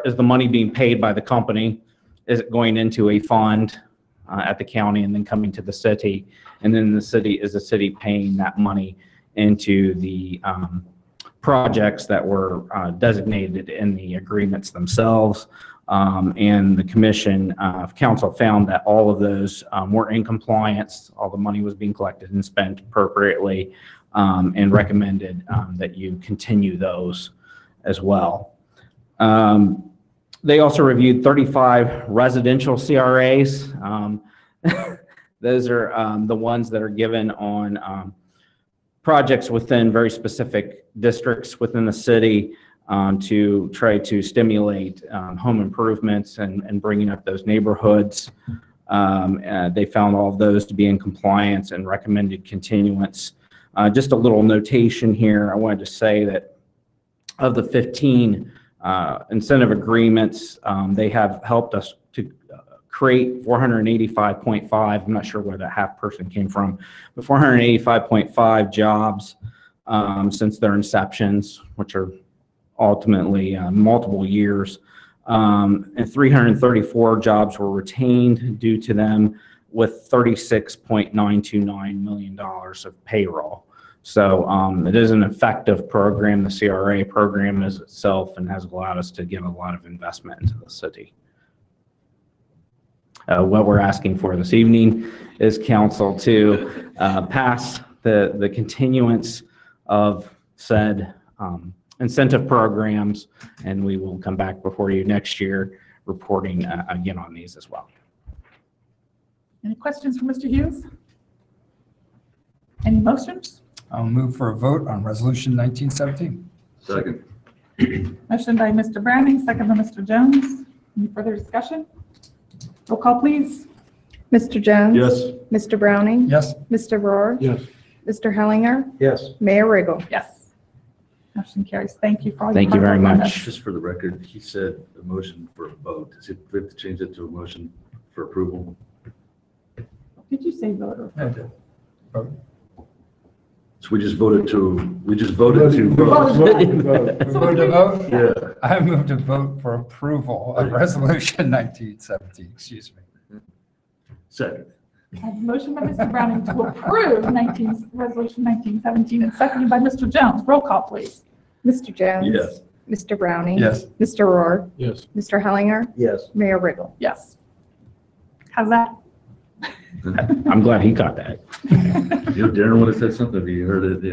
is the money being paid by the company? Is it going into a fund at the county and then coming to the city? And then is the city paying that money into the projects that were designated in the agreements themselves? And the commission of council found that all of those were in compliance. All the money was being collected and spent appropriately, and recommended that you continue those as well. They also reviewed 35 residential CRAs. Those are the ones that are given on projects within very specific districts within the city to try to stimulate home improvements and bringing up those neighborhoods. They found all of those to be in compliance and recommended continuance. Just a little notation here. I wanted to say that of the 15 incentive agreements, they have helped us to create 485.5, I'm not sure where that half person came from, but 485.5 jobs since their inceptions, which are ultimately multiple years. And 334 jobs were retained due to them, with $36.929 million of payroll. So it is an effective program. The CRA program is itself and has allowed us to get a lot of investment into the city. What we're asking for this evening is council to pass the continuance of said incentive programs, and we will come back before you next year reporting again on these as well. Any questions for Mr. Hughes? Any motions? I'll move for a vote on Resolution 1917. Second. Motion by Mr. Browning, second by Mr. Jones. Any further discussion? Roll call, please. Mr. Jones? Yes. Mr. Browning? Yes. Mr. Rohr? Yes. Mr. Hellinger? Yes. Mayor Riggle? Yes. Motion carries. Thank you for all your Thank you hard very work on much. this. Just for the record, he said a motion for a vote. Does it we have to change it to a motion for approval? Did you say vote or? I did. Vote. So we just voted to vote. We voted to vote? Yeah. I move to vote for approval of Resolution 1917, excuse me. Second. I have a motion by Mr. Browning to approve Resolution 1917 and seconded by Mr. Jones. Roll call, please. Mr. Jones? Yes. Mr. Browning? Yes. Mr. Rohr? Yes. Mr. Hellinger? Yes. Mayor Riggle? Yes. How's that? I'm glad he got that. Darren would have said something if he heard it,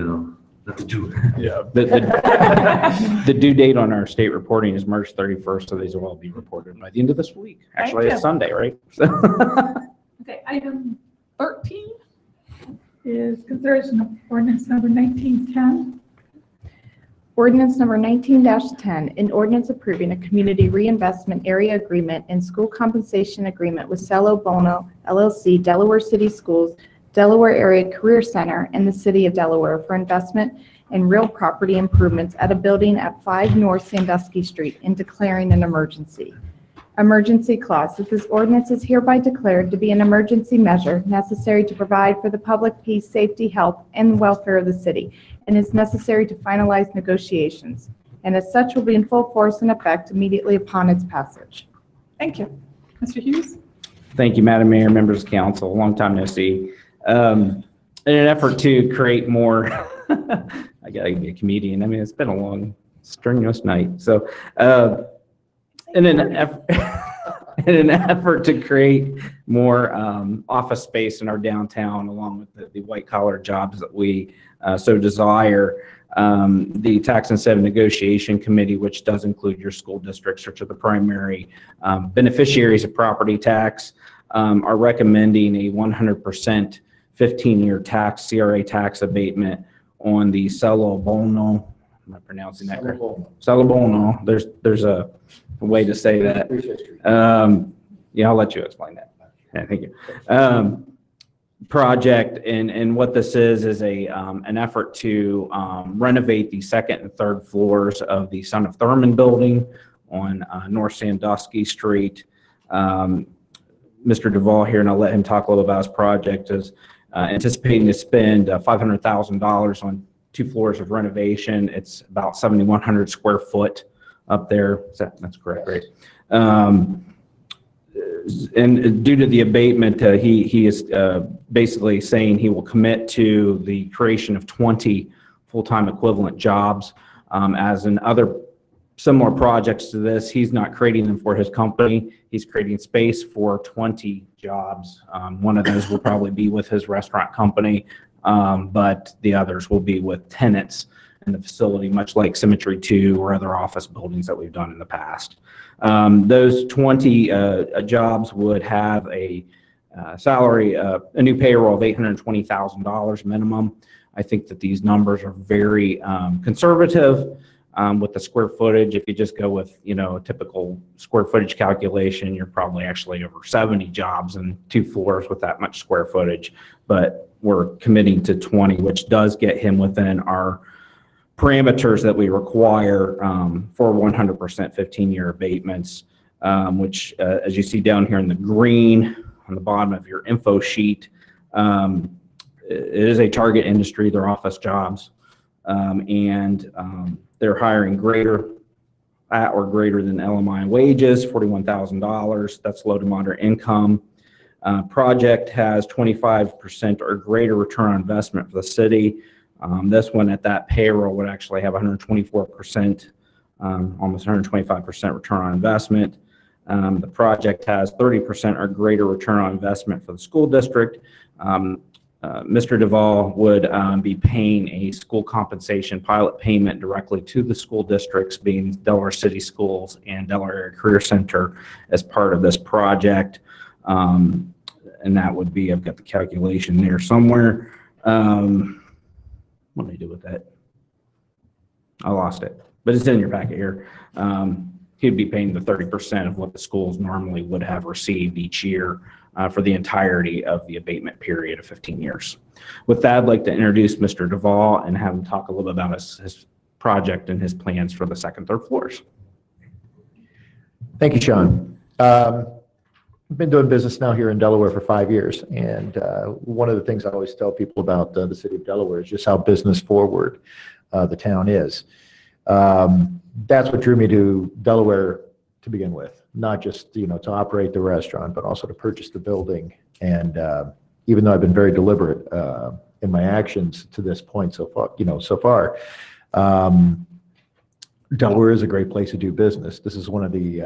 not to do it. Yeah. The due date on our state reporting is March 31st, so these will all be reported by the end of this week. Actually, it's Sunday, right? Okay, item 13 is consideration of ordinance number 1910. Ordinance number 19-10, an ordinance approving a community reinvestment area agreement and school compensation agreement with Cello Bono LLC, Delaware City Schools, Delaware Area Career Center, and the City of Delaware for investment in real property improvements at a building at 5 North Sandusky Street and declaring an emergency. Emergency clause, that this ordinance is hereby declared to be an emergency measure necessary to provide for the public peace, safety, health, and welfare of the city, and is necessary to finalize negotiations, and as such will be in full force and effect immediately upon its passage. Thank you. Mr. Hughes? Thank you, Madam Mayor, members of council. Long time no see. In an effort to create more, I gotta be a comedian. I mean, it's been a long, strenuous night. So, in an effort to create more office space in our downtown, along with the white collar jobs that we so desire, the Tax Incentive Negotiation Committee, which does include your school districts, which are the primary beneficiaries of property tax, are recommending a 100% 15-year tax, CRA tax abatement on the Cello Bono. Am I pronouncing that correct? Cello Bono. There's a way to say that. Yeah, I'll let you explain that. Yeah, thank you. Project, and what this is a an effort to renovate the second and third floors of the Son of Thurman building on North Sandusky Street. Mr. Duvall here, and I'll let him talk a little about his project, is anticipating to spend $500,000 on 2 floors of renovation. It's about 7,100 square foot up there. That's correct, right? And due to the abatement, he is basically saying he will commit to the creation of 20 full-time equivalent jobs. As in other similar projects to this, he's not creating them for his company. He's creating space for 20 jobs. One of those will probably be with his restaurant company, but the others will be with tenants in the facility, much like Symmetry 2 or other office buildings that we've done in the past. Those 20 jobs would have a salary, a new payroll of $820,000 minimum. I think that these numbers are very conservative with the square footage. If you just go with, a typical square footage calculation, you're probably actually over 70 jobs and 2 floors with that much square footage. But we're committing to 20, which does get him within our parameters that we require for 100% 15-year abatements, which, as you see down here in the green on the bottom of your info sheet, it is a target industry. They're office jobs, and they're hiring greater at or greater than LMI wages, $41,000. That's low to moderate income. Project has 25% or greater return on investment for the city. This one at that payroll would actually have 124%, almost 125% return on investment. The project has 30% or greater return on investment for the school district. Mr. Duvall would be paying a school compensation pilot payment directly to the school districts, being Delaware City Schools and Delaware Area Career Center, as part of this project. And that would be, I've got the calculation there somewhere. What did I do with that? I lost it, but it's in your packet here. He'd be paying the 30% of what the schools normally would have received each year for the entirety of the abatement period of 15 years. With that, I'd like to introduce Mr. Duvall and have him talk a little bit about his project and his plans for the second, third floors. Thank you, Sean. I've been doing business now here in Delaware for 5 years, and one of the things I always tell people about the city of Delaware is just how business forward the town is. That's what drew me to Delaware to begin with, not just to operate the restaurant, but also to purchase the building. And even though I've been very deliberate in my actions to this point so far, Delaware is a great place to do business. This is one of the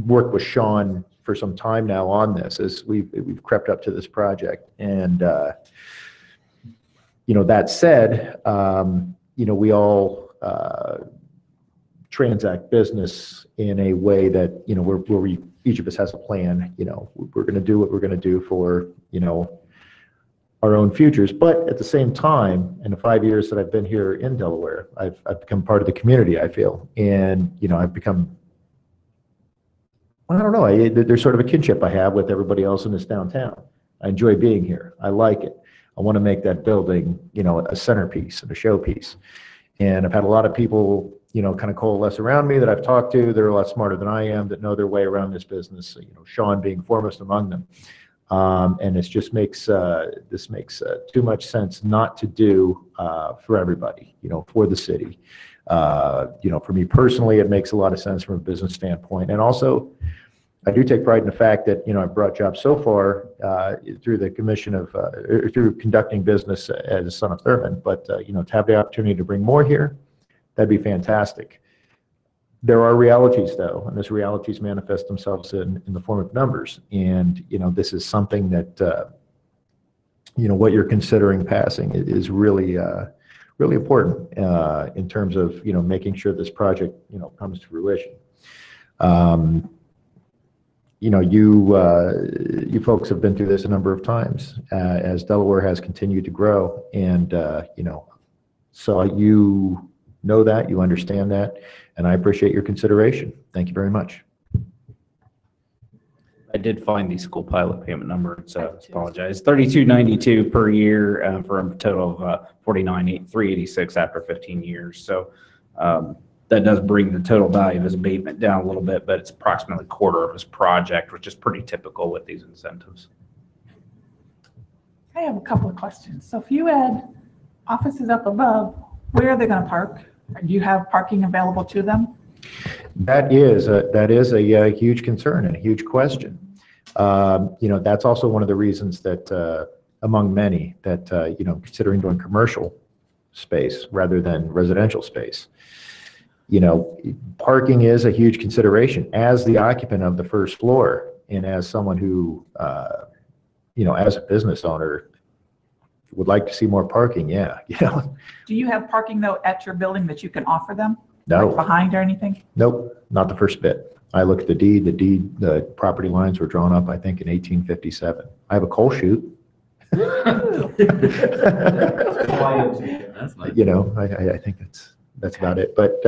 worked with Sean for some time now on this, as we've crept up to this project. And that said, we all transact business in a way that where each of us has a plan. We're going to do what we're going to do for our own futures. But at the same time, in the 5 years that I've been here in Delaware, I've become part of the community, I feel, and I've become, I don't know, there's sort of a kinship I have with everybody else in this downtown. I enjoy being here. I like it. I want to make that building, you know, a centerpiece and a showpiece. And I've had a lot of people, you know, kind of coalesce around me that I've talked to. They're a lot smarter than I am, that know their way around this business, you know, Sean being foremost among them. And it just makes, this makes too much sense not to do for everybody, you know, for the city. You know, for me personally, it makes a lot of sense from a business standpoint. And also, I do take pride in the fact that, you know, I've brought jobs so far through the commission of, through conducting business as a son of Thurman, but, you know, to have the opportunity to bring more here, that'd be fantastic. There are realities, though, and those realities manifest themselves in the form of numbers. And, you know, this is something that, you know, what you're considering passing is really, really important in terms of, you know, making sure this project, you know, comes to fruition. You know, you folks have been through this a number of times as Delaware has continued to grow. And, you know, so you know that, you understand that, and I appreciate your consideration. Thank you very much. I did find the school pilot payment number, so apologize. $32.92 per year for a total of $49,386 after 15 years. So that does bring the total value of his abatement down a little bit, but it's approximately a quarter of his project, which is pretty typical with these incentives. I have a couple of questions. So if you had offices up above, where are they going to park? Do you have parking available to them? That is a huge concern and a huge question. You know, that's also one of the reasons that, among many, that, you know, considering doing commercial space rather than residential space, you know, parking is a huge consideration as the occupant of the first floor and as someone who, you know, as a business owner would like to see more parking. Yeah. You know. Do you have parking though at your building that you can offer them? No. Like behind or anything? Nope, not the first bit. I looked at the deed. The property lines were drawn up, I think, in 1857. I have a coal chute. You know, I think that's about it. But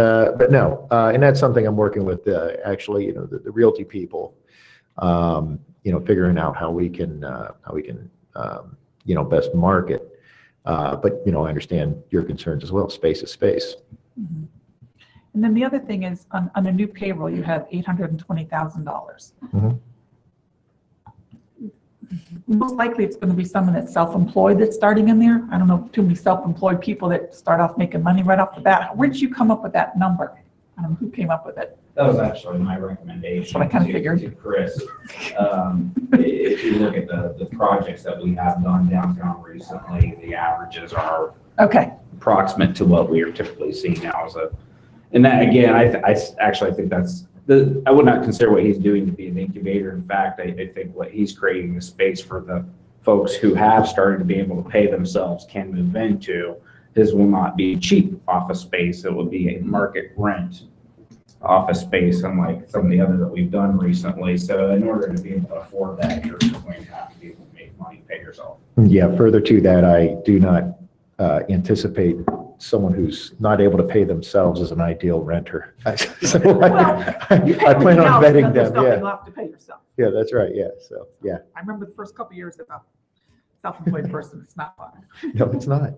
no, and that's something I'm working with. Actually, you know, the realty people. You know, figuring out how we can you know, best market. But you know, I understand your concerns as well. Space is space. Mm-hmm. And then the other thing is on a new payroll, you have $820,000. Mm-hmm. Most likely it's going to be someone that's self-employed that's starting in there. I don't know too many self-employed people that start off making money right off the bat. Where did you come up with that number? I don't know who came up with it. That was actually my recommendation. That's what I kind of figured. To Chris. If you look at the projects that we have done downtown recently, the averages are okay, approximate to what we are typically seeing now. And that, again, I actually think that's, I would not consider what he's doing to be an incubator. In fact, I think what he's creating the space for the folks who have started to be able to pay themselves can move into. His will not be cheap office space. It will be a market rent office space, unlike some of the others that we've done recently. So in order to be able to afford that, you're going to have to be able to make money, pay yourself. Yeah, further to that, I do not anticipate someone who's not able to pay themselves as an ideal renter. So I plan on vetting them. Yeah. You have to pay yourself. Yeah, that's right. Yeah. So yeah. I remember the first couple of years of a self-employed person. It's not fun. No, it's not.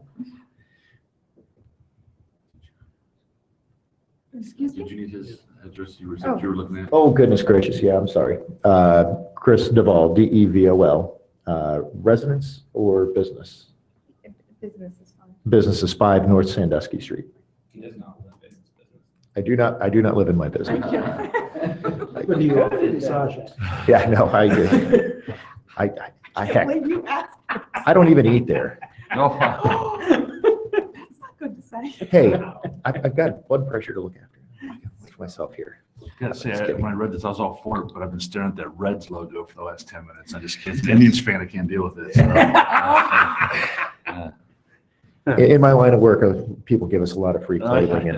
Excuse me? Did you need his address? You were looking at? Oh, goodness gracious. Yeah, I'm sorry. Chris Devol, DEVOL, residence or business? Business is fine. Business is 5 North Sandusky Street. He does not live in his business. I do not live in my business. Thank you. When you offer massages. Yeah, no, I do. I heck, I don't even eat there. No. That's not good to say. Hey, I've got blood pressure to look after. I can watch myself here. I gotta say, when I read this, I was all for it, but I've been staring at that Reds logo for the last 10 minutes. I just can't. As an Indians fan, I can't deal with it. So. In my line of work, people give us a lot of free clothing.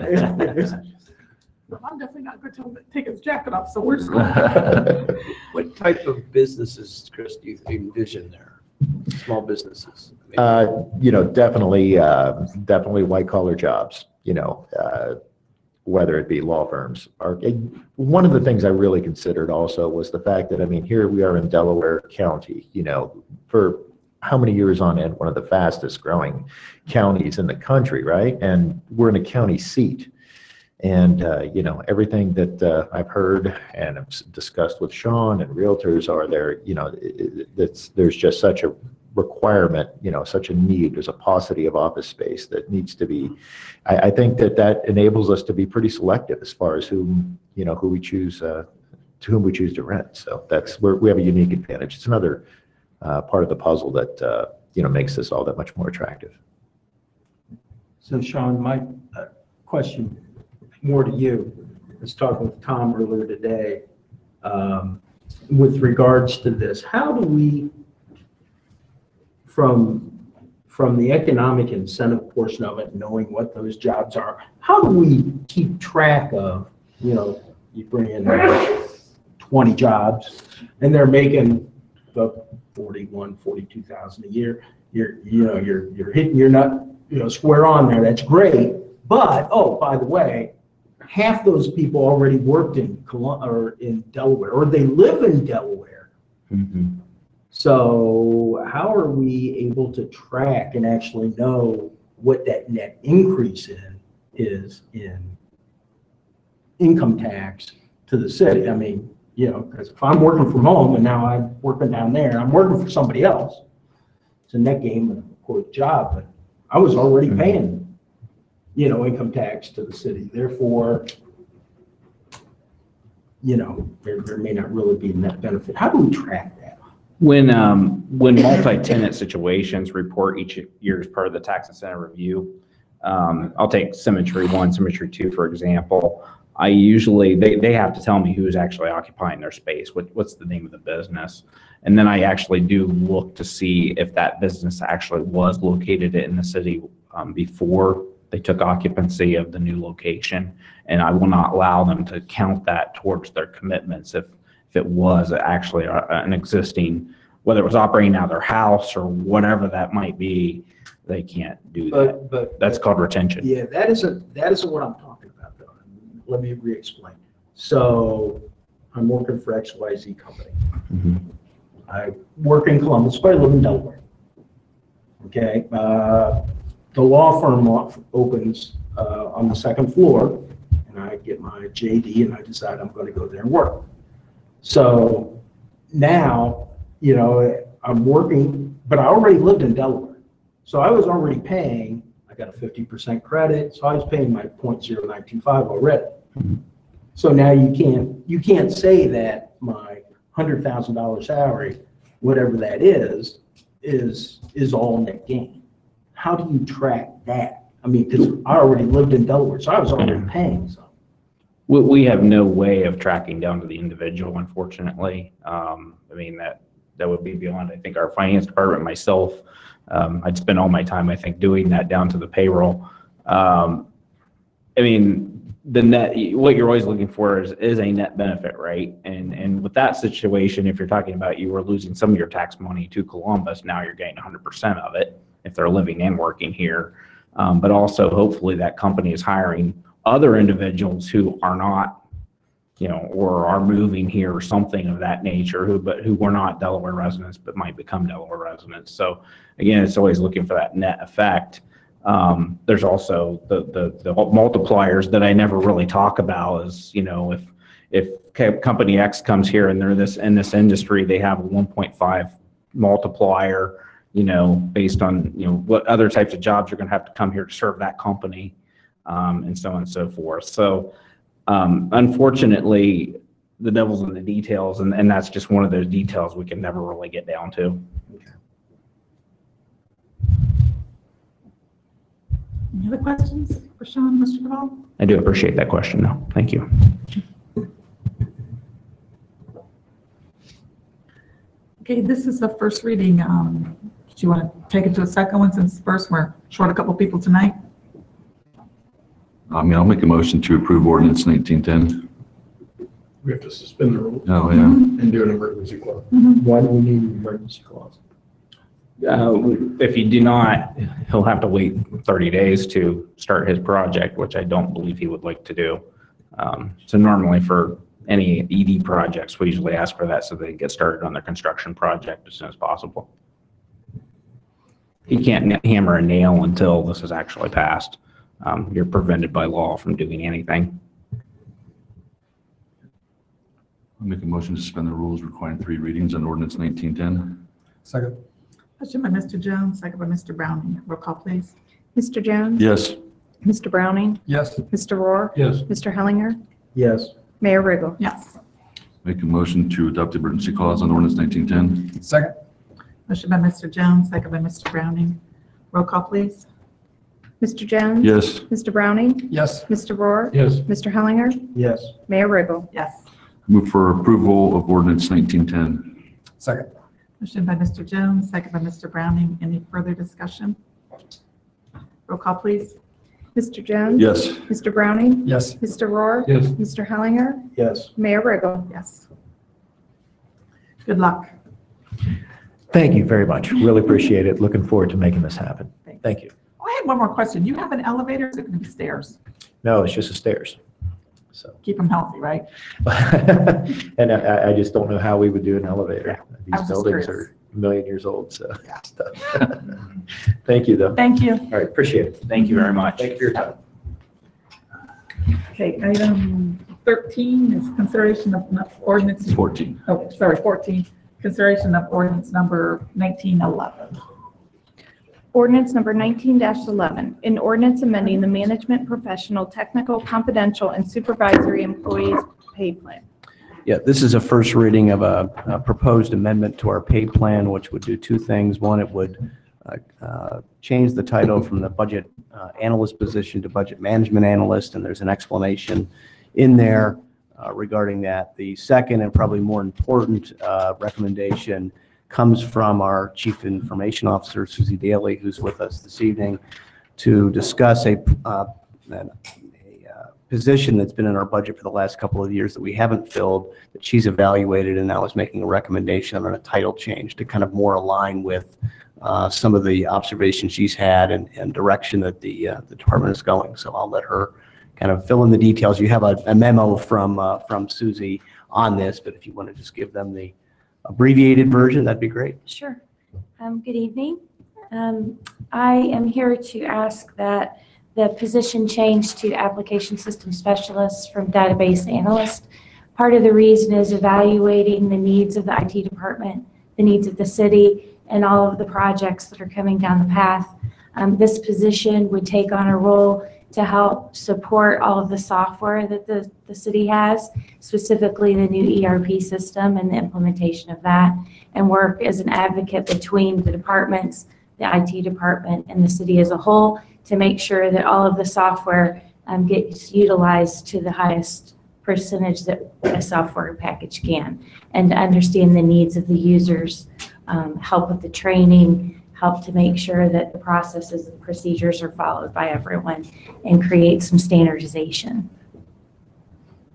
I'm definitely not going to take his jacket off, so we're just going. What type of businesses, Chris, do you envision there? Small businesses? You know, definitely white collar jobs. You know, whether it be law firms. One of the things I really considered also was the fact that, I mean, here we are in Delaware County, you know, for how many years on end, one of the fastest growing counties in the country, right? And we're in a county seat. And, you know, everything that I've heard and I've discussed with Sean and realtors are there, you know, there's just such a requirement, you know, such a need. There's a paucity of office space that needs to be, I think that enables us to be pretty selective as far as whom we choose, to whom we choose to rent. So that's where we have a unique advantage. It's another part of the puzzle that, you know, makes this all that much more attractive. So Sean, my question more to you. I was talking with Tom earlier today with regards to this. How do we, from the economic incentive portion of it, knowing what those jobs are, how do we keep track of, you know, you bring in 20 jobs and they're making about 41, 42,000 a year. You're hitting your nut, you know, square on there. That's great. But, oh, by the way, half those people already worked in Delaware, or they live in Delaware. Mm-hmm. So how are we able to track and actually know what that net increase is in income tax to the city? I mean, you know, because if I'm working from home and now I'm working down there, I'm working for somebody else. It's a net gain, of course, job, but I was already paying, you know, income tax to the city. Therefore, you know, there may not really be a net benefit. How do we track that? When multi-tenant situations report each year as part of the tax incentive review, I'll take Symmetry 1, Symmetry 2, for example. I usually, they have to tell me who's actually occupying their space, what's the name of the business. And then I actually do look to see if that business actually was located in the city before they took occupancy of the new location. And I will not allow them to count that towards their commitments if it was actually an existing, whether it was operating out of their house or whatever that might be, they can't do that. But that's called retention. Yeah, that isn't what I'm talking about, though. Let me re-explain. So I'm working for XYZ company. Mm-hmm. I work in Columbus, but I live in Delaware. Okay. The law firm opens on the second floor, and I get my JD, and I decide I'm going to go there and work. So now, you know, I'm working, but I already lived in Delaware. So I was already paying, I got a 50% credit, so I was paying my 0.0925 already. Mm-hmm. So now you can't say that my $100,000 salary, whatever that is all net gain. How do you track that? I mean, because I already lived in Delaware, so I was already paying some. We have no way of tracking down to the individual, unfortunately. I mean, that would be beyond, I think, our finance department, myself. I'd spend all my time, I think, doing that down to the payroll. I mean, the net, what you're always looking for is a net benefit, right? And with that situation, if you're talking about you were losing some of your tax money to Columbus, now you're getting 100% of it if they're living and working here. But also, hopefully, that company is hiring other individuals who are not, you know, or are moving here or something of that nature, who were not Delaware residents but might become Delaware residents. So again, it's always looking for that net effect. There's also the multipliers that I never really talk about. Is, you know, if company X comes here and they're in this industry, they have a 1.5 multiplier, you know, based on, you know, what other types of jobs are going to have to come here to serve that company. And so on and so forth. So unfortunately, the devil's in the details, and that's just one of those details we can never really get down to. Any other questions for Sean, Mr. Duvall? I do appreciate that question, though. Thank you. Okay, this is the first reading. Do you want to take it to a second one since first we're short a couple people tonight? I mean, I'll make a motion to approve ordinance 1910. We have to suspend the rules. Oh, yeah. And do an emergency clause. Why do we need an emergency clause? If you do not, he'll have to wait 30 days to start his project, which I don't believe he would like to do. So normally for any ED projects, we usually ask for that so they get started on their construction project as soon as possible. He can't hammer a nail until this is actually passed. You're prevented by law from doing anything. I'll make a motion to suspend the rules requiring 3 readings on ordinance 1910. Second. Motion by Mr. Jones, second by Mr. Browning. Roll call, please. Mr. Jones? Yes. Mr. Browning? Yes. Mr. Rohr? Yes. Mr. Hellinger? Yes. Mayor Riggle? Yes. Make a motion to adopt the emergency clause on ordinance 1910. Second. Motion by Mr. Jones, second by Mr. Browning. Roll call, please. Mr. Jones? Yes. Mr. Browning? Yes. Mr. Rohr? Yes. Mr. Hellinger? Yes. Mayor Riggle? Yes. Move for approval of ordinance 1910. Second. Motion by Mr. Jones, second by Mr. Browning. Any further discussion? Roll call, please. Mr. Jones? Yes. Mr. Browning? Yes. Mr. Rohr? Yes. Mr. Hellinger? Yes. Mayor Riggle? Yes. Good luck. Thank you very much. Really appreciate it. Looking forward to making this happen. Thank you. Oh, I had one more question. You have an elevator, or is it going to be stairs? No, it's just the stairs. So, Keep them healthy, right? and I just don't know how we would do an elevator. I was These just buildings curious. are a million years old, so. Thank you, though. Thank you. All right, appreciate it. Thank you very much. Thank you for your time. Okay, item 13 is consideration of ordinance. 14. Oh, sorry, 14. Consideration of ordinance number 1911. Ordinance number 19-11, an ordinance amending the management, professional, technical, confidential, and supervisory employees pay plan. Yeah, this is a first reading of a proposed amendment to our pay plan, which would do 2 things. One, it would change the title from the budget analyst position to budget management analyst, and there's an explanation in there regarding that. The second and probably more important recommendation comes from our Chief Information Officer, Susie Daly, who's with us this evening, to discuss a position that's been in our budget for the last couple of years that we haven't filled, that she's evaluated, and now is making a recommendation on a title change to kind of more align with some of the observations she's had and direction that the department is going. So I'll let her kind of fill in the details. You have a memo from Susie on this, but if you want to just give them the abbreviated version, that'd be great. Sure. Good evening. I am here to ask that the position change to application system specialist from database analyst. Part of the reason is evaluating the needs of the IT department, the needs of the city, and all of the projects that are coming down the path. This position would take on a role to help support all of the software that the city has, specifically the new ERP system and the implementation of that, and work as an advocate between the departments, the IT department, and the city as a whole to make sure that all of the software gets utilized to the highest percentage that a software package can, and to understand the needs of the users, help with the training, help to make sure that the processes and procedures are followed by everyone, and create some standardization.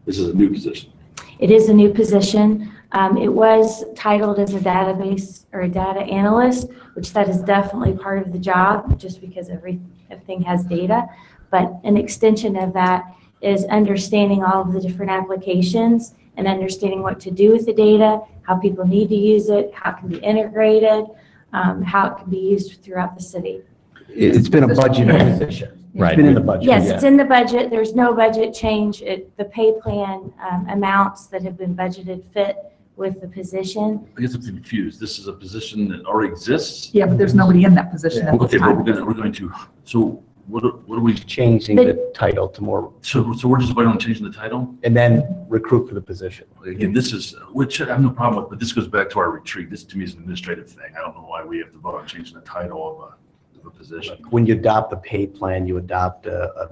This is a new position. It is a new position. It was titled as a database or a data analyst, which that is definitely part of the job just because everything has data. But an extension of that is understanding all of the different applications and understanding what to do with the data, how people need to use it, how it can be integrated, how it can be used throughout the city. It's been a budget position. Right. It's been in the budget. Yes, it's in the budget. There's no budget change. The pay plan amounts that have been budgeted fit with the position. I guess I'm confused. This is a position that already exists? Yeah, but there's nobody in that position at this Okay, but time. we're going to, so what are we? Changing the title to more. So we're just voting on changing the title? And then recruit for the position. Again, this is, which I have no problem with, but this goes back to our retreat. This to me is an administrative thing. I don't know why we have to vote on changing the title of a position. When you adopt the pay plan, you adopt a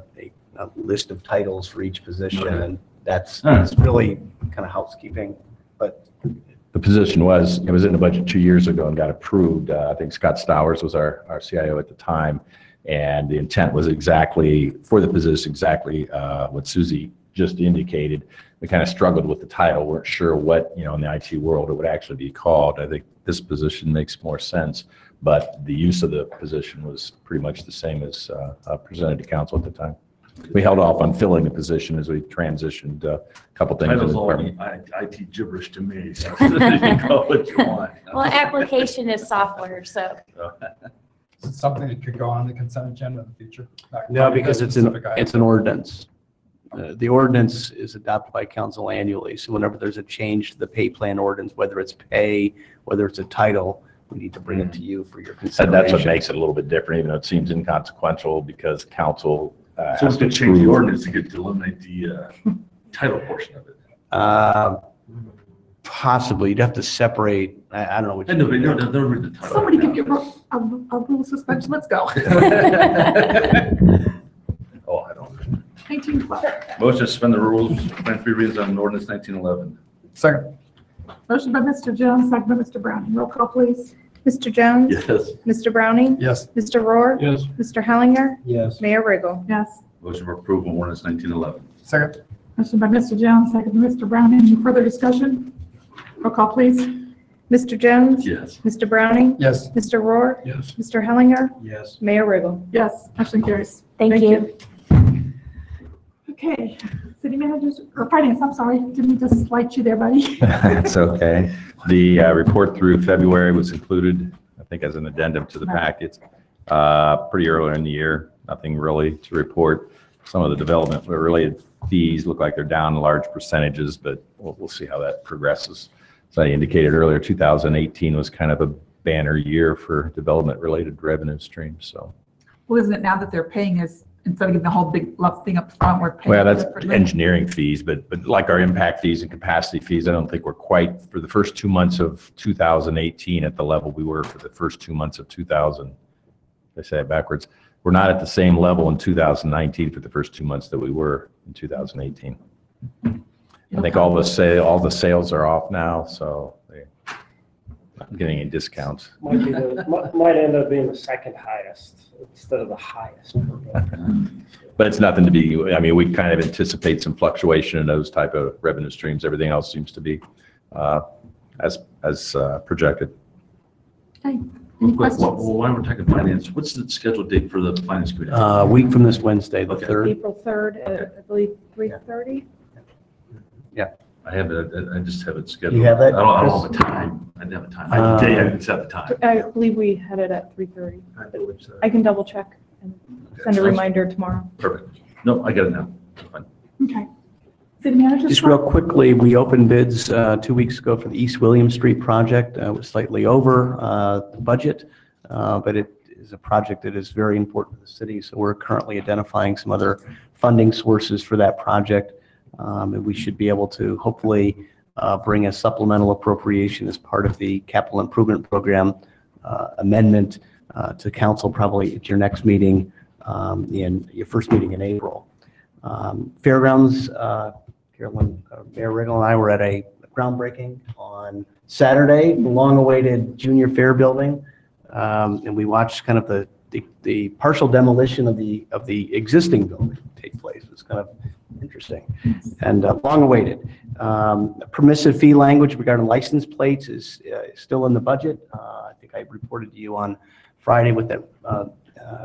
list of titles for each position, Okay. and that's really kind of housekeeping. But The position was in the budget 2 years ago and got approved. I think Scott Stowers was our CIO at the time. And the intent was exactly, for the position, exactly what Susie just indicated. We kind of struggled with the title, weren't sure what, in the IT world it would actually be called. I think this position makes more sense. but the use of the position was pretty much the same as presented to council at the time. We held off on filling the position as we transitioned a couple things in the Title's all department. IT gibberish to me, so you can call it what you want. Well, application is software, so. Is it something that could go on the consent agenda in the future? No, because it's Specific item. an ordinance. The ordinance is adopted by council annually, so whenever there's a change to the pay plan ordinance, whether it's pay, whether it's a title, we need to bring it to you for your And consideration. that's what makes it a little bit different, even though it seems inconsequential, because council So has we to could change the approve. ordinance to get to eliminate the title portion of it. Possibly, you'd have to separate, I don't know what. I know, but they'll read the title. Somebody give you a rule suspension, let's go. Oh, I don't. 1912. Motion to suspend the rules, plan three readings on ordinance 1911. Second. Motion by Mr. Jones, second by Mr. Browning. Roll call, please. Mr. Jones? Yes. Mr. Browning? Yes. Mr. Rohr? Yes. Mr. Hellinger? Yes. Mayor Riggle? Yes. Motion for approval of ordinance 1911. Second. Motion by Mr. Jones, second by Mr. Browning. Any further discussion? Roll call, please. Mr. Jones? Yes. Mr. Browning? Yes. Mr. Rohr? Yes. Mr. Hellinger? Yes. Mayor Riggle? Yes, motion carries. Thank you. Okay, city managers, or finance, I'm sorry, didn't just slight you there, buddy. That's okay. The report through February was included, I think, as an addendum to the packets. Pretty early in the year, nothing really to report. Some of the development-related fees look like they're down in large percentages, but we'll see how that progresses. As I indicated earlier, 2018 was kind of a banner year for development-related revenue streams, so. Well, isn't it now that they're paying us, instead of getting the whole big lump thing up front, we're paying? Well, that's differently? engineering fees, but like our impact fees and capacity fees, I don't think we're quite, for the first 2 months of 2018, at the level we were for the first 2 months of 2000. I say it backwards. We're not at the same level in 2019 for the first 2 months that we were in 2018. I think all the sales are off now, so they're not getting any discounts. Might end up being the second highest instead of the highest. But it's nothing to be, I mean, we kind of anticipate some fluctuation in those type of revenue streams. Everything else seems to be as projected. Okay, Real any quick, questions? well, while we're talking finance, what's the scheduled date for the finance committee? A week from this Wednesday, the Okay. 3rd. April 3rd, I believe 3:30? I have it, I just have it scheduled. You have that, I don't have Chris? a time. I didn't have a time. I didn't set the time. I believe we had it at 3:30. I believe so. I can double check and send a reminder tomorrow. Perfect. No, I got it now. That's fine. Okay. City managers? Just real quickly, we opened bids 2 weeks ago for the East William Street project. It was slightly over the budget, but it is a project that is very important to the city. So we're currently identifying some other funding sources for that project. And we should be able to hopefully bring a supplemental appropriation as part of the capital improvement program amendment to council probably at your next meeting, in your first meeting in April. Fairgrounds, Carolyn, Mayor Riggle and I were at a groundbreaking on Saturday, the long-awaited junior fair building. And we watched kind of the partial demolition of the existing building take place. It's kind of interesting and long-awaited. Permissive fee language regarding license plates is still in the budget. I think I reported to you on Friday what that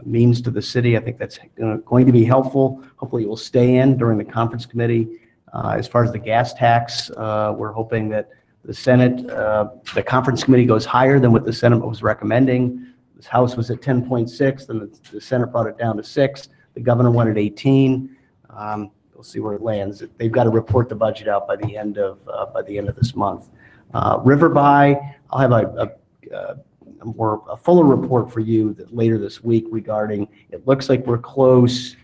means to the city. I think that's going to be helpful. Hopefully it will stay in during the conference committee. As far as the gas tax, we're hoping that the Senate, the conference committee goes higher than what the Senate was recommending. This House was at 10.6, then the Senate brought it down to 6. The governor wanted 18. We'll see where it lands. They've got to report the budget out by the end of this month. Riverby, I'll have a fuller report for you later this week regarding. It looks like we're close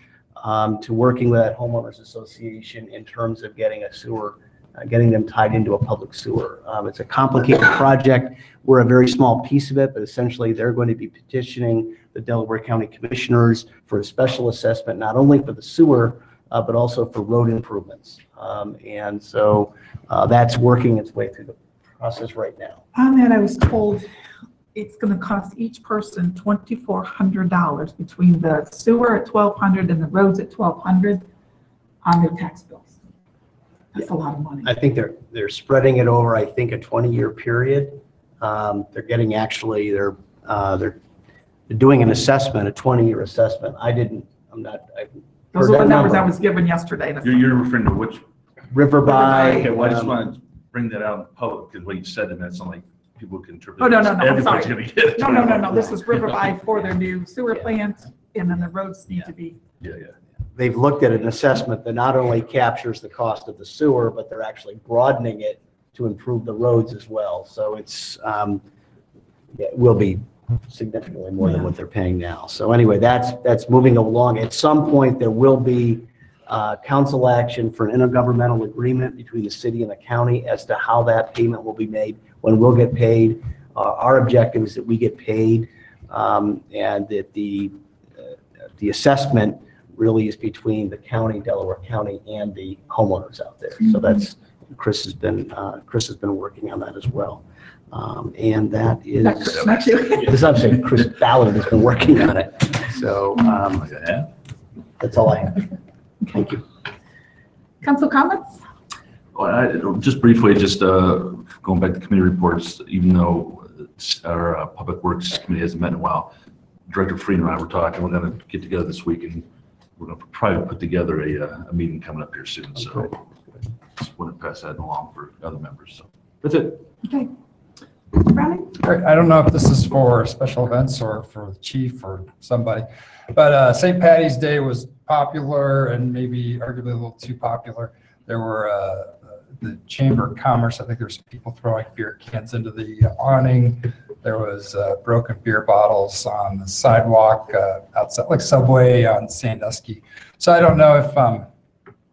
to working with that homeowners association in terms of getting a sewer, getting them tied into a public sewer. It's a complicated project. We're a very small piece of it, but essentially they're going to be petitioning the Delaware County Commissioners for a special assessment, not only for the sewer, but also for road improvements. And so that's working its way through the process right now. On that, I was told it's going to cost each person $2,400 between the sewer at $1,200 and the roads at $1,200 on their tax bills. That's a lot of money. I think they're spreading it over, I think, a 20-year period. They're getting actually, they're they're doing an assessment, a 20-year assessment. Those are the numbers I was given yesterday. You're referring to which? Riverby. Okay, well, I just want to bring that out in public because what you said, and that's not like people can interpret. Oh, no, I'm Everybody's sorry. going to get it. No. This is Riverby for their new sewer plant, and then the roads need to be. Yeah. They've looked at an assessment that not only captures the cost of the sewer, but they're actually broadening it to improve the roads as well. So it will be significantly more than what they're paying now. So anyway, that's moving along. At some point, there will be council action for an intergovernmental agreement between the city and the county as to how that payment will be made, when we'll get paid. Our objective is that we get paid, and that the assessment really is between the county, Delaware County, and the homeowners out there. So that's Chris has been working on that as well. And that is, I'm saying Chris Ballard has been working on it. So that's all I have. Thank you. Council comments? Well, just briefly, going back to committee reports, even though our Public Works Committee hasn't met in a while, Director Freed and I were talking, we're going to get together this week and we're going to probably put together a meeting coming up here soon. So just want to pass that along for other members. So that's it. Okay. Browning? I don't know if this is for special events or for the chief or somebody, but St. Patty's Day was popular and maybe arguably a little too popular. There were the Chamber of Commerce, I think there's people throwing beer cans into the awning. There was broken beer bottles on the sidewalk outside, like Subway on Sandusky. So I don't know if,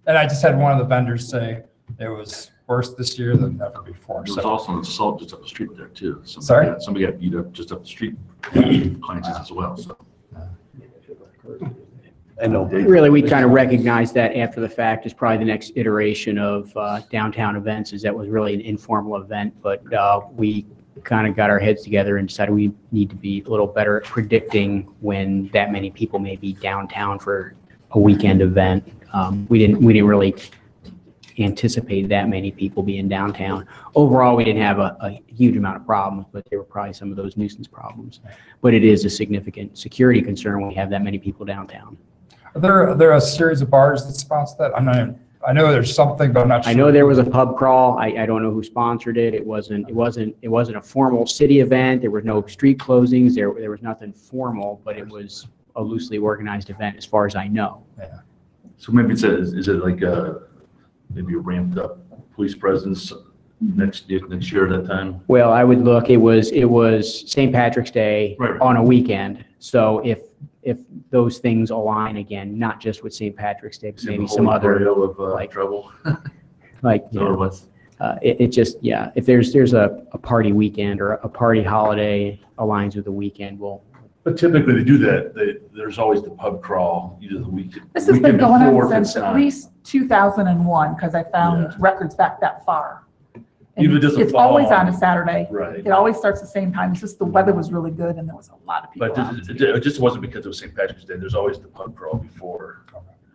and I just had one of the vendors say it was worse this year than ever before. There was also an assault just up the street there too. Somebody got beat up just up the street, Clancy's as well. So. I know. Really, we kind of recognized that after the fact is probably the next iteration of downtown events, is that was really an informal event, but we kind of got our heads together and decided we need to be a little better at predicting when that many people may be downtown for a weekend event. We didn't really anticipate that many people being downtown. Overall, we didn't have a huge amount of problems, but there were probably some of those nuisance problems. But it is a significant security concern when we have that many people downtown. Are there a series of bars that sponsor that? I know there's something, but I'm not sure. I know there was a pub crawl. I don't know who sponsored it. It wasn't a formal city event. There were no street closings. There was nothing formal, but it was a loosely organized event as far as I know. Yeah. So maybe is it like maybe a ramped up police presence next year at that time? Well, I would look. It was St. Patrick's Day on a weekend. So if those things align again, not just with St. Patrick's Day, but maybe some other of like trouble, like it just if there's a party weekend or a party holiday aligns with the weekend, But typically they do that. There's always the pub crawl either the weekend. This has been going on since at least 2001 because I found records back that far. And Even if it doesn't it's fall always on on- a Saturday. Right. It always starts the same time. It's just the weather was really good and there was a lot of people But out. it just wasn't because it was St. Patrick's Day. There's always the pub crawl before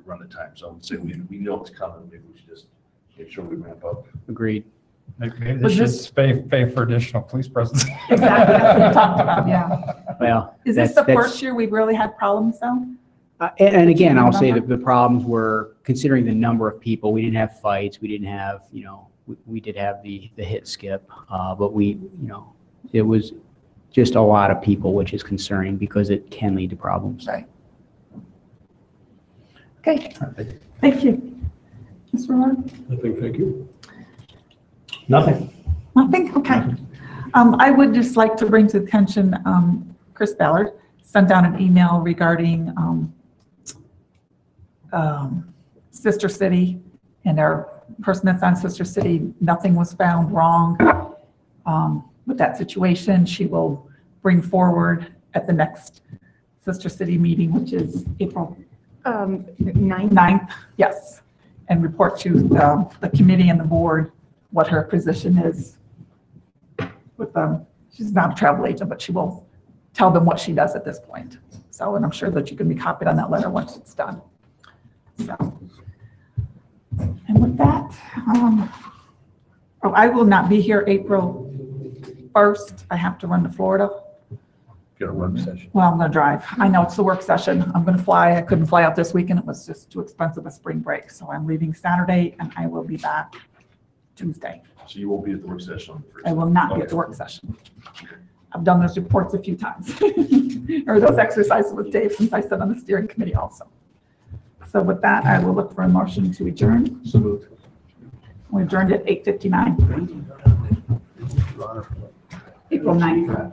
around the time. So I would say we know it's coming. Maybe we should just make sure we ramp up. Agreed. Maybe they Was should this- pay for additional police presence. Exactly, that's what we talked about, yeah. Well, Is this the first year we've really had problems though? And again, I'll say Remember? that the problems were considering the number of people. We didn't have fights. We didn't have, we did have the hit skip, but it was just a lot of people, which is concerning because it can lead to problems. Right. Okay, thank you. Mr. Rowan? Nothing, thank you. Nothing. Nothing, okay. I would just like to bring to attention, Chris Ballard sent down an email regarding Sister City and our person that's on Sister City. Nothing was found wrong with that situation. She will bring forward at the next Sister City meeting, which is April 9th, yes, and report to the committee and the board what her position is with them. She's not a travel agent, but she will tell them what she does at this point. So, and I'm sure that you can be copied on that letter once it's done. So, and with that, I will not be here April 1st. I have to run to Florida. Get a work session. Well, I'm going to drive. I know it's the work session. I'm going to fly. I couldn't fly out this weekend. It was just too expensive a spring break. So I'm leaving Saturday and I will be back Tuesday. So you won't be at the work session on Thursday? I will not be at the work session. I've done those reports a few times, or those exercises with Dave since I sat on the steering committee also. So with that, I will look for a motion to adjourn. So moved. We adjourned at 8:59. April 9th.